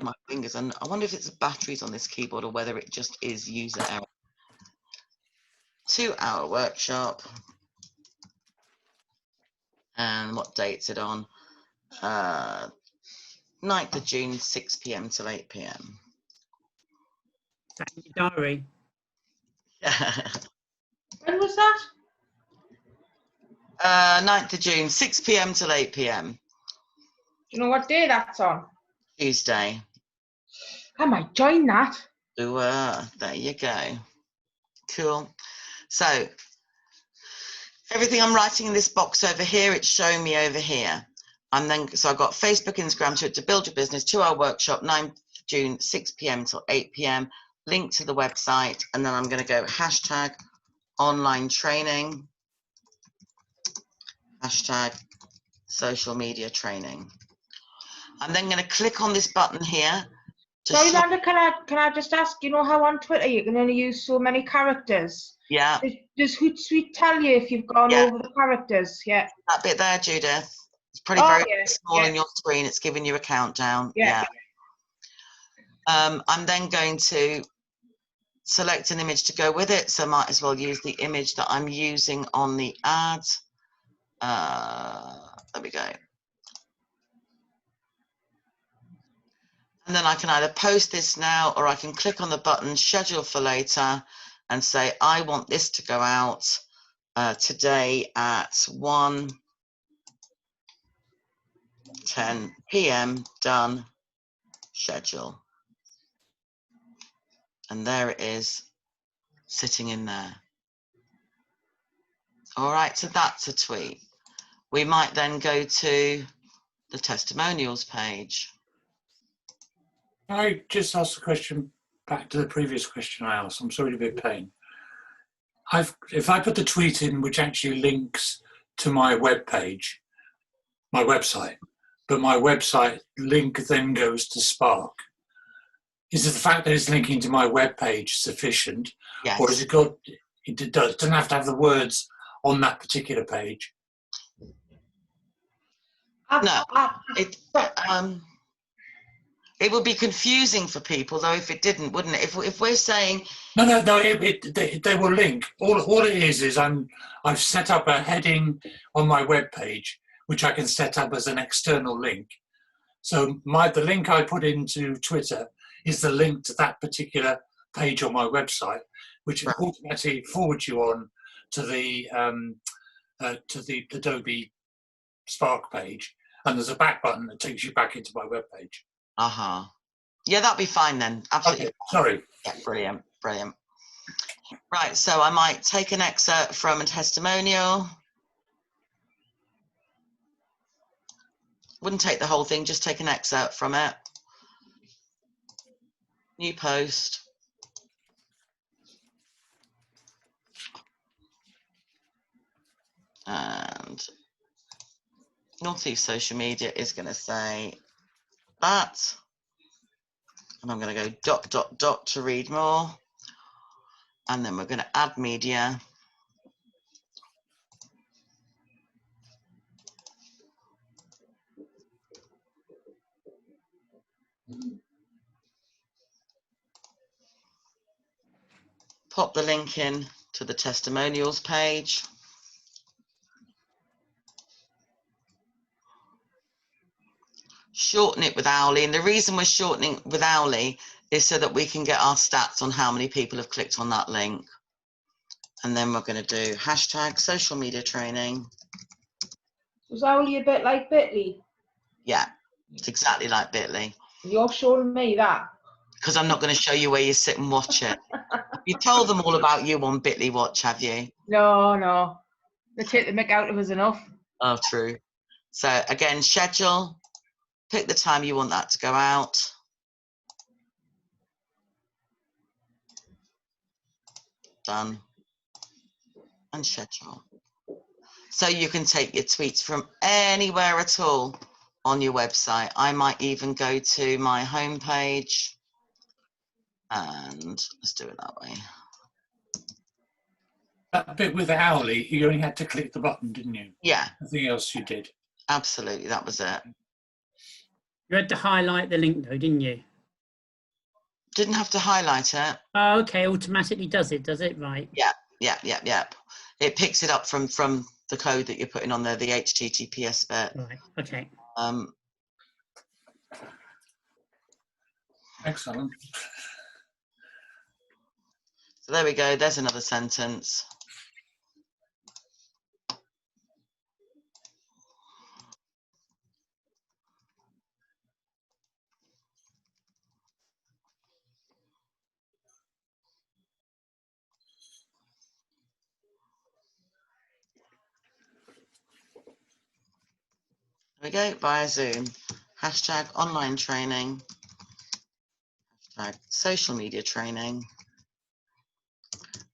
My fingers, and I wonder if it's batteries on this keyboard or whether it just is user error. 2-hour workshop. And what date's it on? 9th of June, 6 p.m. till 8 p.m. That in your diary. When was that? 9th of June, 6 p.m. till 8 p.m. Do you know what day that's on? Tuesday. I might join that. Ooh, there you go. Cool. So everything I'm writing in this box over here, it's showing me over here. And then, so I've got Facebook, Instagram, to build your business, 2-hour workshop, 9th June, 6 p.m. till 8 p.m. Link to the website. And then I'm going to go hashtag online training, hashtag social media training. I'm then going to click on this button here. Sorry, Amanda, can I just ask, you know how on Twitter you can only use so many characters? Yeah, Does Hootsuite tell you if you've gone Yeah. over the characters? Yeah. that bit there, Judith. It's pretty Oh, very yeah, small yeah. on your screen. It's giving you a countdown. Yeah. I'm then going to select an image to go with it. So I might as well use the image that I'm using on the ad. There we go. And then I can either post this now, or I can click on the button, schedule for later, and say, I want this to go out today at 1:10 p.m. Done. Schedule. And there it is, sitting in there. All right, so that's a tweet. We might then go to the testimonials page. I just asked a question back to the previous question I asked. I'm sorry to be a pain. If I put the tweet in which actually links to my web page, my website, but my website link then goes to Spark, is it the fact that it's linking to my web page sufficient? Yes. Or has it doesn't have to have the words on that particular page? No, it would be confusing for people though if it didn't, wouldn't it? If we're saying No, they will link. All it is I've set up a heading on my web page which I can set up as an external link. So the link I put into Twitter is the link to that particular page on my website, which Right. automatically forwards you on to the Adobe Spark page, and there's a back button that takes you back into my web page. yeah, that'd be fine then. Absolutely. Okay, sorry. Yeah, brilliant. Right, so I might take an excerpt from a testimonial. Wouldn't take the whole thing, just take an excerpt from it. New post. And Northeast Social Media is going to say that And I'm going to go ... to read more. And then we're going to add media. Pop the link in to the testimonials page. Shorten it with Owly. And the reason we're shortening with Owly is so that we can get our stats on how many people have clicked on that link. And then we're going to do hashtag social media training. Was Owly a bit like Bitly? Yeah, it's exactly like Bitly. You're showing me that. Because I'm not going to show you where you sit and watch it. You told them all about you on Bitly Watch, have you? No. They take the mick out of us enough. Oh, true. So again, schedule. Pick the time you want that to go out. Done. And schedule. So you can take your tweets from anywhere at all on your website. I might even go to my homepage and let's do it that way. That bit with Owly, you only had to click the button, didn't you? Yeah, Nothing else you did. absolutely. That was it. You had to highlight the link though, didn't you? Didn't have to highlight it. Oh, okay, automatically does it, right? Yeah. It picks it up from the code that you're putting on there, the HTTPS bit. Right, okay. Excellent. So there we go. There's another sentence. There we go, via Zoom. Hashtag online training. Hashtag social media training.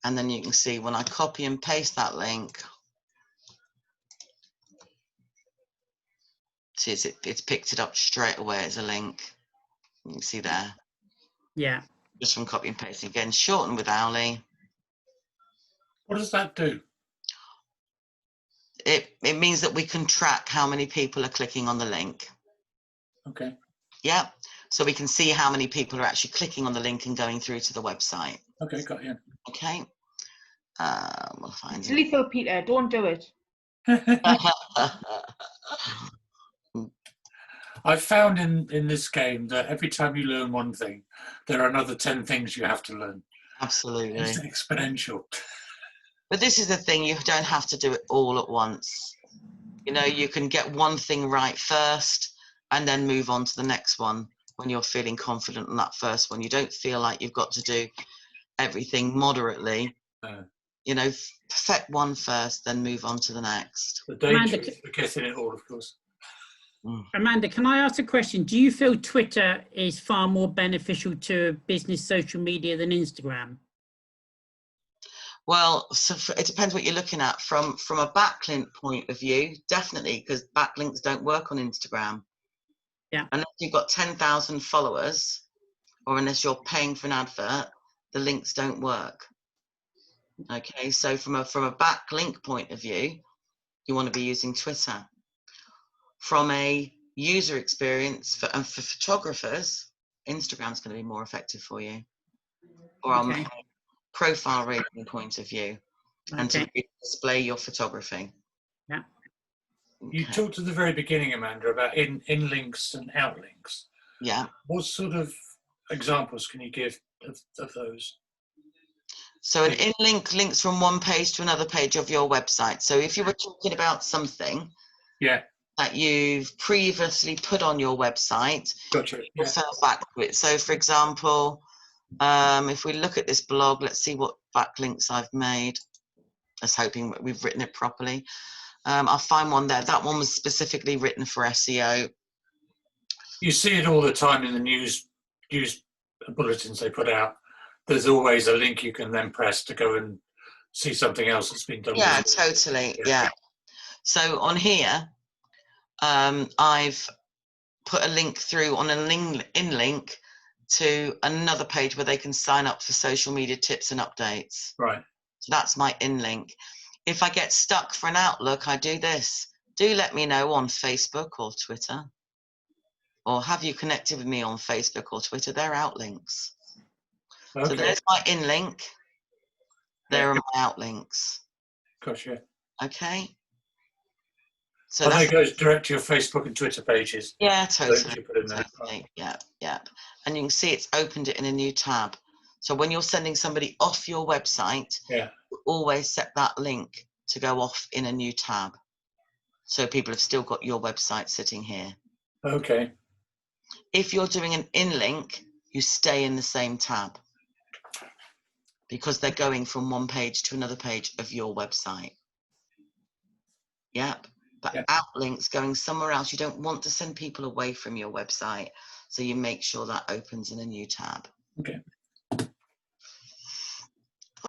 And then you can see when I copy and paste that link, see it's picked it up straight away as a link. You can see there, Yeah. just from copy and pasting. Again, shorten with Owly. What does that do? It means that we can track how many people are clicking on the link. Okay. Yeah, so we can see how many people are actually clicking on the link and going through to the website. Okay, got you. Okay. We'll find It's it. lethal, Peter. Don't do it. I've found in this game that every time you learn one thing, there are another 10 things you have to learn. Absolutely. It's exponential. But this is the thing, you don't have to do it all at once. You know, you can get one thing right first and then move on to the next one when you're feeling confident on that first one. You don't feel like you've got to do everything moderately. You know, perfect one first, then move on to the next. The danger Amanda, is forgetting it all, of course. Amanda, can I ask a question? Do you feel Twitter is far more beneficial to business social media than Instagram? Well, so it depends what you're looking at. From a backlink point of view, definitely, because backlinks don't work on Instagram. Yeah. Unless you've got 10,000 followers, or unless you're paying for an advert, the links don't work. Okay, so from a backlink point of view, you want to be using Twitter. From a user experience for photographers, Instagram's going to be more effective for you. Or on a profile rating point of view, and to display your photography. Yeah. You talked at the very beginning, Amanda, about in links and outlinks. Yeah. What sort of examples can you give of those? So an in-link links from one page to another page of your website. So if you were talking about something that you've previously put on your website, refer back to it. So for example, if we look at this blog, let's see what backlinks I've made. Just hoping that we've written it properly. I'll find one there. That one was specifically written for SEO. You see it all the time in the news bulletins they put out. There's always a link you can then press to go and see something else that's been done. Yeah, totally. Yeah. So on here, I've put a link through on an in link to another page where they can sign up for social media tips and updates. Right. So that's my in link. If I get stuck for an Outlook, I do this. Do let me know on Facebook or Twitter. Or have you connected with me on Facebook or Twitter? They're outlinks. Okay. So there's my in link. There Yeah. are my outlinks. Gotcha. Okay. So And that's, that goes direct to your Facebook and Twitter pages. yeah, That totally. you put in there. Totally. Yeah, yeah. And you can see it's opened it in a new tab. So when you're sending somebody off your website, Yeah. always set that link to go off in a new tab. So people have still got your website sitting here. Okay. If you're doing an in link, you stay in the same tab because they're going from one page to another page of your website. Yep. But Yep. outlinks going somewhere else, you don't want to send people away from your website. So you make sure that opens in a new tab. Okay.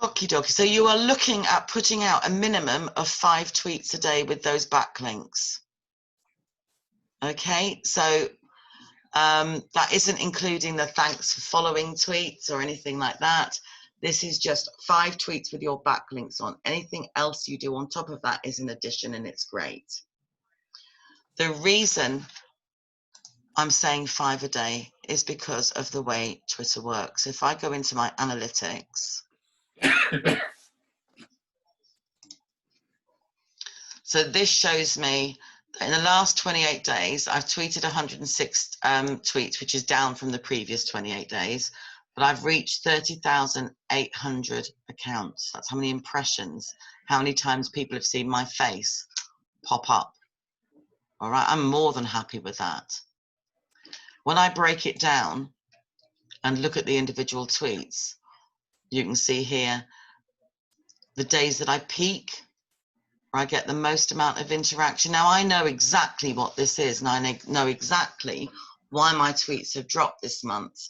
Okie dokie. So you are looking at putting out a minimum of 5 tweets a day with those backlinks. Okay. So that isn't including the thanks for following tweets or anything like that. This is just 5 tweets with your backlinks on. Anything else you do on top of that is an addition, and it's great. The reason I'm saying 5 a day is because of the way Twitter works. If I go into my analytics, so this shows me that in the last 28 days, I've tweeted 106 tweets, which is down from the previous 28 days, but I've reached 30,800 accounts. That's how many impressions, how many times people have seen my face pop up. All right, I'm more than happy with that. When I break it down and look at the individual tweets, you can see here the days that I peak, where I get the most amount of interaction. Now, I know exactly what this is, and I know exactly why my tweets have dropped this month.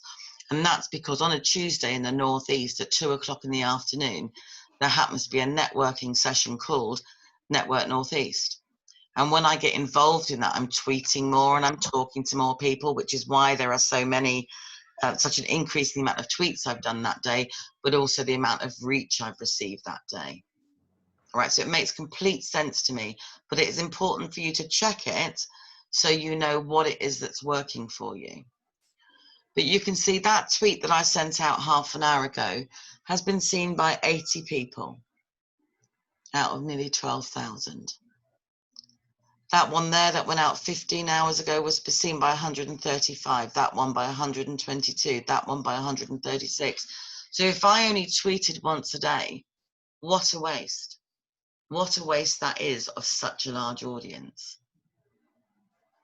And that's because on a Tuesday in the Northeast at 2 o'clock in the afternoon, there happens to be a networking session called Network Northeast. And when I get involved in that, I'm tweeting more and I'm talking to more people, which is why there are so many, such an increase in the amount of tweets I've done that day, but also the amount of reach I've received that day. All right, so it makes complete sense to me, but it is important for you to check it so you know what it is that's working for you. But you can see that tweet that I sent out half an hour ago has been seen by 80 people out of nearly 12,000. That one there that went out 15 hours ago was seen by 135, that one by 122, that one by 136. So if I only tweeted once a day, what a waste. What a waste that is of such a large audience.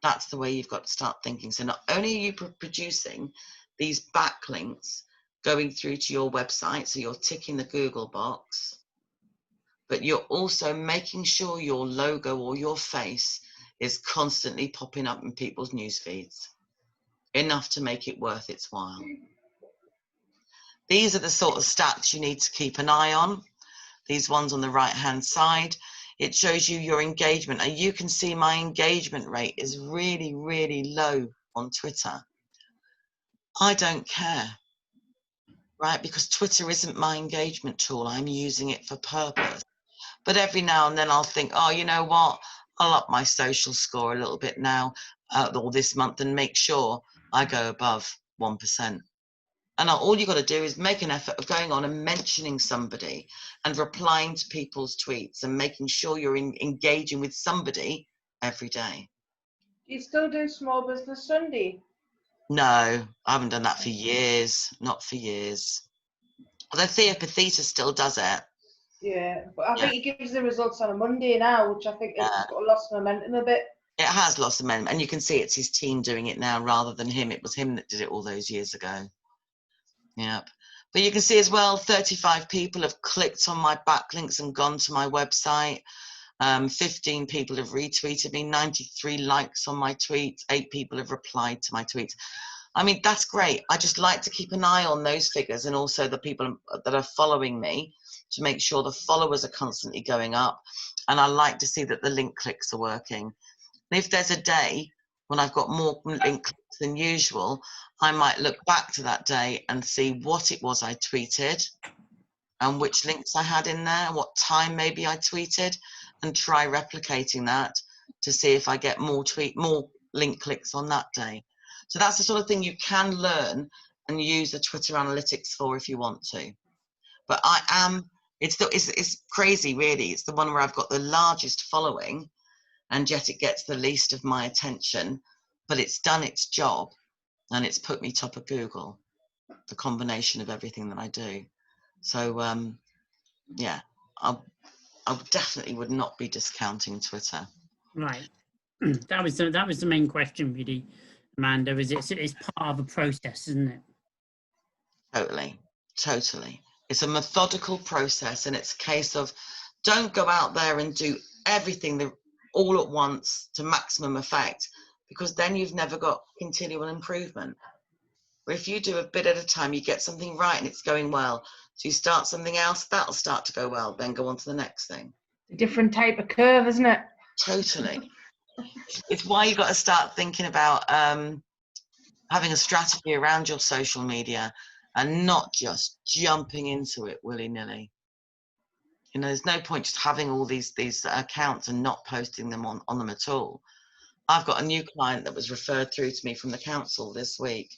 That's the way you've got to start thinking. So not only are you producing these backlinks going through to your website, so you're ticking the Google box, but you're also making sure your logo or your face is constantly popping up in people's news feeds, enough to make it worth its while. These are the sort of stats you need to keep an eye on. These ones on the right-hand side, it shows you your engagement. And you can see my engagement rate is really, really low on Twitter. I don't care, right? Because Twitter isn't my engagement tool. I'm using it for purpose. But every now and then I'll think, oh, you know what? I'll up my social score a little bit now or this month and make sure I go above 1%. And all you got to do is make an effort of going on and mentioning somebody and replying to people's tweets and making sure you're engaging with somebody every day. Do you still do Small Business Sunday? No, I haven't done that for years. Not for years. Although Thea Pathita still does it. Yeah, but I think he gives the results on a Monday now, which I think it's got lost momentum a bit. It has lost momentum, and you can see it's his team doing it now rather than him. It was him that did it all those years ago. Yep. But you can see as well, 35 people have clicked on my backlinks and gone to my website. 15 people have retweeted me, 93 likes on my tweets, 8 people have replied to my tweets. I mean, that's great. I just like to keep an eye on those figures and also the people that are following me to make sure the followers are constantly going up. And I like to see that the link clicks are working. And if there's a day when I've got more link clicks than usual, I might look back to that day and see what it was I tweeted and which links I had in there, what time maybe I tweeted, and try replicating that to see if I get more link clicks on that day. So that's the sort of thing you can learn and use the Twitter analytics for if you want to. But it's crazy really. It's the one where I've got the largest following and yet it gets the least of my attention, but it's done its job and it's put me top of Google, the combination of everything that I do. So yeah, I definitely would not be discounting Twitter. Right. That was the main question, really, Amanda. It's part of a process, isn't it? Totally. It's a methodical process, and it's a case of don't go out there and do everything all at once to maximum effect, because then you've never got continual improvement. But if you do a bit at a time, you get something right and it's going well. So you start something else, that'll start to go well, then go on to the next thing. A different type of curve, isn't it? Totally. It's why you've got to start thinking about having a strategy around your social media and not just jumping into it willy-nilly. You know, there's no point just having all these accounts and not posting them on them at all. I've got a new client that was referred through to me from the council this week,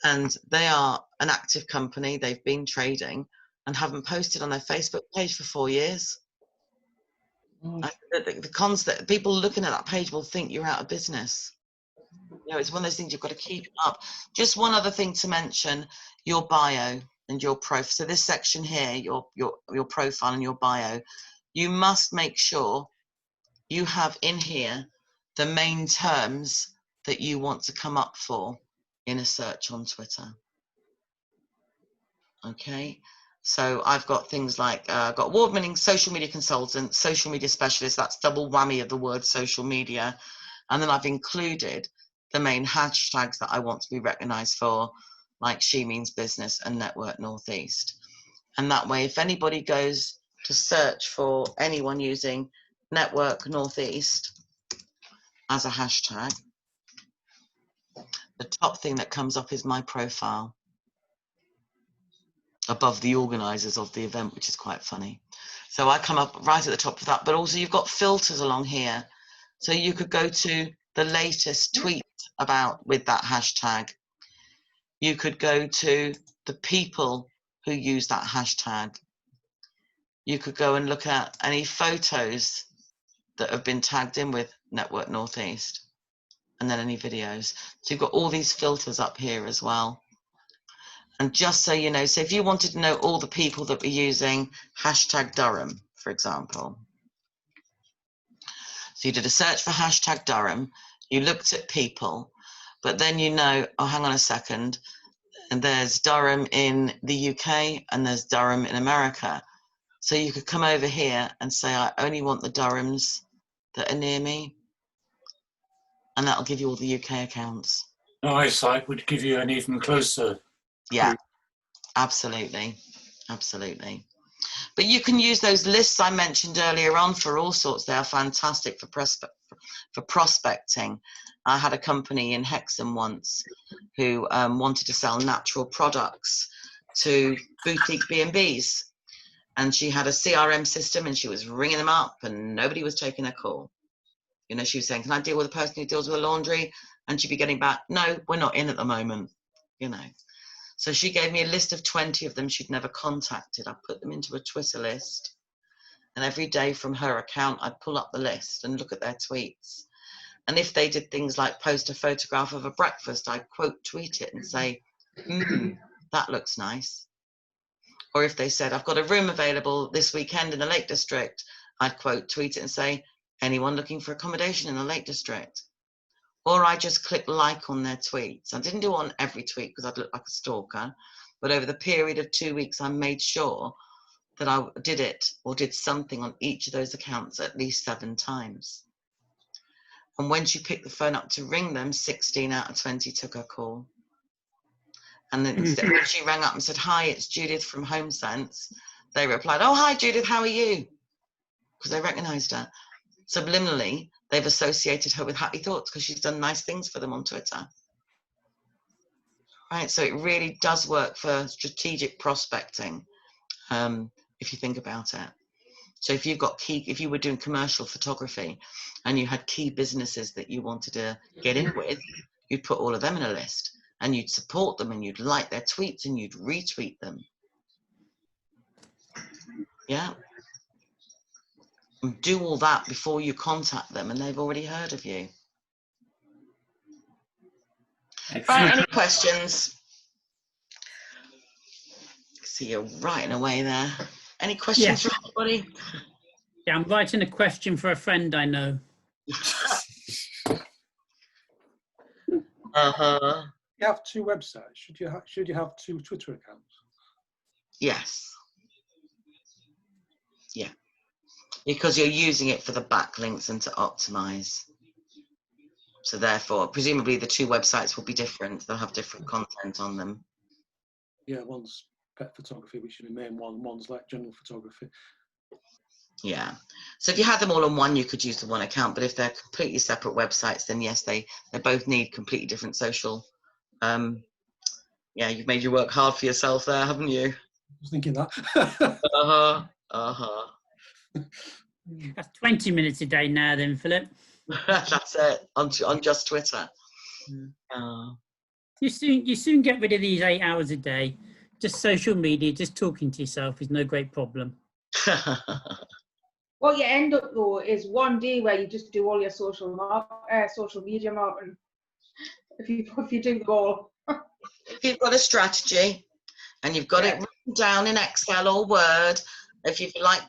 and they are an active company. They've been trading and haven't posted on their Facebook page for 4 years. The concept, people looking at that page will think you're out of business. You know, it's one of those things you've got to keep up. Just one other thing to mention, your bio and your profile. So this section here, your profile and your bio, you must make sure you have in here the main terms that you want to come up for in a search on Twitter. Okay, so I've got things like I've got award-winning social media consultant, social media specialist. That's double whammy of the word social media. And then I've included the main hashtags that I want to be recognized for, like She Means Business and Network Northeast. And that way, if anybody goes to search for anyone using Network Northeast as a hashtag, the top thing that comes up is my profile above the organizers of the event, which is quite funny. So I come up right at the top of that, but also you've got filters along here. So you could go to the latest tweet with that hashtag. You could go to the people who use that hashtag. You could go and look at any photos that have been tagged in with Network Northeast, and then any videos. So you've got all these filters up here as well. And just so you know, so if you wanted to know all the people that were using hashtag Durham, for example. So you did a search for hashtag Durham, you looked at people, but then you know, oh, hang on a second, and there's Durham in the UK and there's Durham in America. So you could come over here and say, I only want the Durhams that are near me. And that'll give you all the UK accounts. Eyesight would give you an even closer. Yeah, absolutely. Absolutely. But you can use those lists I mentioned earlier on for all sorts. They are fantastic for prospecting. I had a company in Hexham once who wanted to sell natural products to boutique B&Bs. And she had a CRM system and she was ringing them up and nobody was taking her call. You know, she was saying, can I deal with the person who deals with the laundry? And she'd be getting back, no, we're not in at the moment, you know. So she gave me a list of 20 of them she'd never contacted. I put them into a Twitter list. And every day from her account, I'd pull up the list and look at their tweets. And if they did things like post a photograph of a breakfast, I'd quote tweet it and say, that looks nice. Or if they said, I've got a room available this weekend in the Lake District, I'd quote tweet it and say, anyone looking for accommodation in the Lake District? Or I just click like on their tweets. I didn't do it on every tweet because I'd look like a stalker, but over the period of 2 weeks, I made sure that I did it or did something on each of those accounts at least 7 times. And when she picked the phone up to ring them, 16 out of 20 took her call. And then when she rang up and said, hi, it's Judith from HomeSense, they replied, oh, hi, Judith, how are you? Because they recognized her. Subliminally, they've associated her with happy thoughts because she's done nice things for them on Twitter. right? So it really does work for strategic prospecting, if you think about it. So if you've got if you were doing commercial photography and you had key businesses that you wanted to get in with, you'd put all of them in a list and you'd support them and you'd like their tweets and you'd retweet them. Yeah. And do all that before you contact them and they've already heard of you. Right, any questions? See, you're writing away there. Any questions from anybody? Yeah, I'm writing a question for a friend I know. Uh-huh. You have two websites. Should you have two Twitter accounts? Yes. Yeah. Because you're using it for the backlinks and to optimize. So therefore, presumably the two websites will be different. They'll have different content on them. Yeah, one's pet photography, which is the main one. One's like general photography. Yeah. So if you had them all on one, you could use the one account. But if they're completely separate websites, then yes, they both need completely different social. Yeah, you've made you work hard for yourself there, haven't you? I was thinking that. That's 20 minutes a day now then, Philip. That's it, on just Twitter. You soon get rid of these 8 hours a day. Just social media, just talking to yourself is no great problem. What you end up though is one day where you just do all your social media marketing. If you do the goal. If you've got a strategy and you've got it written down in Excel or Word, if you like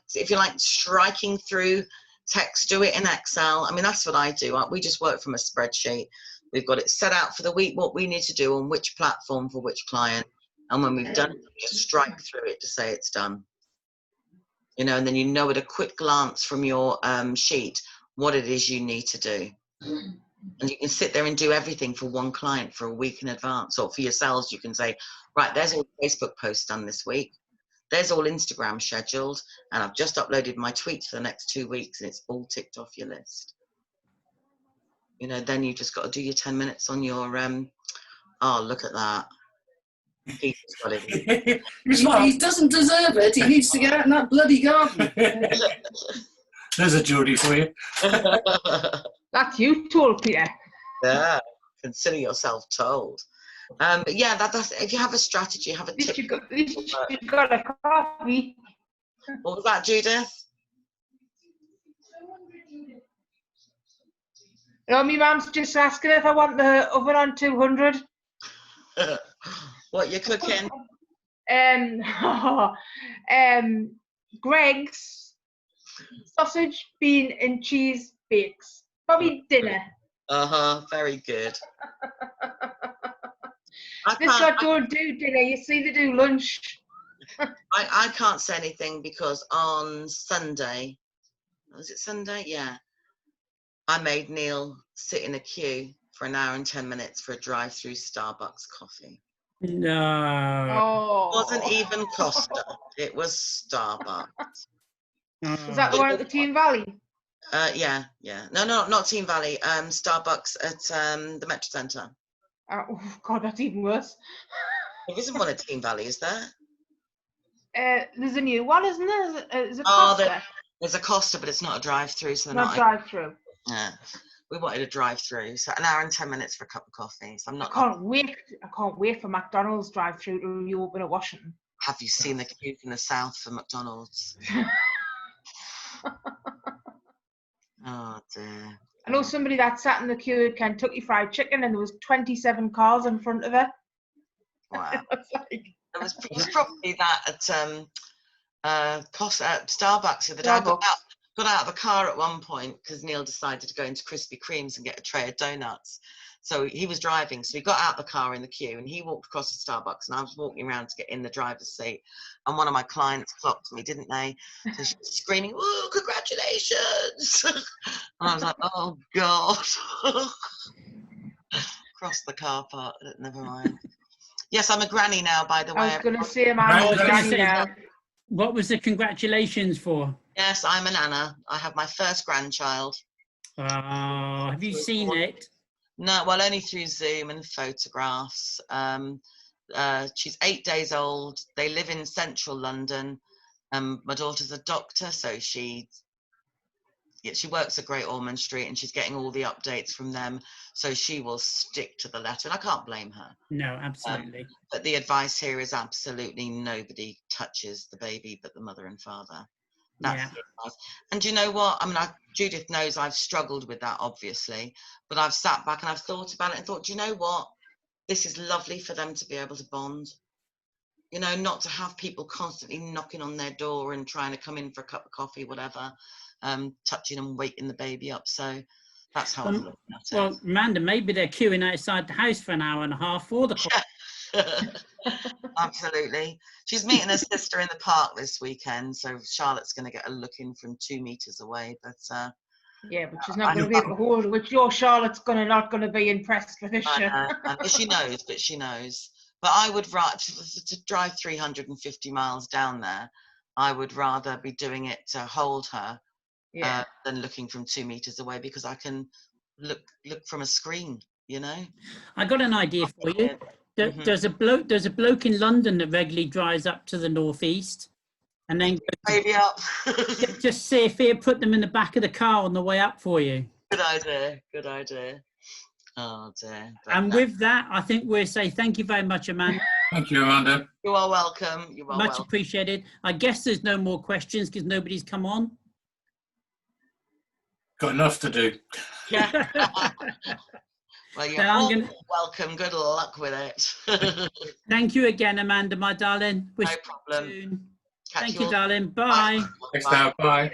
striking through text, do it in Excel. I mean, that's what I do. We just work from a spreadsheet. We've got it set out for the week, what we need to do on which platform for which client. And when we've done it, just strike through it to say it's done. You know, and then you know at a quick glance from your sheet what it is you need to do. And you can sit there and do everything for one client for a week in advance. Or for yourselves, you can say, right, there's all Facebook posts done this week. There's all Instagram scheduled. And I've just uploaded my tweets for the next 2 weeks and it's all ticked off your list. You know, then you just got to do your 10 minutes on your, oh, look at that. He's got it. It's like he doesn't deserve it. He needs to get out in that bloody garden. There's a Geordie for you. That's you told, Peter. Yeah, consider yourself told. But yeah, that's if you have a strategy, have a tip. You've got a coffee. What was that, Judith? No, my mum's just asking if I want the oven on 200. What you cooking? Greg's sausage, bean and cheese bakes. Probably dinner. Very good. This lot don't do dinner, you see they do lunch. I can't say anything because on Sunday, was it Sunday? Yeah. I made Neil sit in a queue for 1 hour and 10 minutes for a drive-through Starbucks coffee. No. Oh. It wasn't even Costa. It was Starbucks. Is that the one at the Team Valley? Yeah. No, not Team Valley. Starbucks at the Metro Centre. Oh God, that's even worse. There isn't one at Team Valley, is there? There's a new one, isn't there? There's a Costa. There's a Costa, but it's not a drive-through, so they're not drive-through. Yeah, we wanted a drive-through, so 1 hour and 10 minutes for a cup of coffee. So I can't wait for McDonald's drive-through to reopen at Washington. Have you seen the queues in the south for McDonald's? Oh dear. I know somebody that sat in the queue at Kentucky Fried Chicken, and there was 27 cars in front of her. Wow. It was probably that at Starbucks the other day. I got out of the car at one point because Neil decided to go into Krispy Kreme's and get a tray of donuts. So he was driving, so he got out of the car in the queue and he walked across to Starbucks, and I was walking around to get in the driver's seat, and one of my clients clocked me, didn't they? So she was screaming, "Ooh, congratulations!" And I was like, "Oh God!" Across the car park. Never mind. Yes, I'm a granny now, by the way. I was going to say, I'm a granny now. What was the congratulations for? Yes, I'm a nana. I have my first grandchild. Have you seen it? No, well, only through Zoom and photographs. She's 8 days old. They live in central London. My daughter's a doctor, so she works at Great Ormond Street, and she's getting all the updates from them. So she will stick to the letter, and I can't blame her. No, absolutely. But the advice here is absolutely nobody touches the baby but the mother and father. That's Yeah. the advice. And you know what? I mean, Judith knows I've struggled with that, obviously, but I've sat back and I've thought about it and thought, you know what? This is lovely for them to be able to bond. You know, not to have people constantly knocking on their door and trying to come in for a cup of coffee, whatever, touching and waking the baby up. So that's how I'm looking at it. Well, Amanda, maybe they're queuing outside the house for an hour and a half for the call. Absolutely. She's meeting her sister in the park this weekend, so Charlotte's going to get a look in from 2 meters away. But Yeah, but she's not going to be able to hold her, which your Charlotte's not going to be impressed with this. I know, she knows, but she knows. But I would rather to drive 350 miles down there. I would rather be doing it to hold her than looking from 2 meters away, because I can look from a screen. You know. I got an idea for you. There's a bloke in London that regularly drives up to the northeast, and then Baby up. just see if he'll put them in the back of the car on the way up for you. Good idea. Good idea. Oh dear. And with that, I think we'll say thank you very much, Amanda. Thank you, Amanda. You are welcome. You are Much welcome. appreciated. I guess there's no more questions because nobody's come on. Got enough to do. Yeah. Well, you're Then I'm all gonna- welcome. Good luck with it. Thank you again, Amanda, my darling. Wish No you problem. soon. Catch Thank you you, all. darling. Bye. Thanks now. Bye.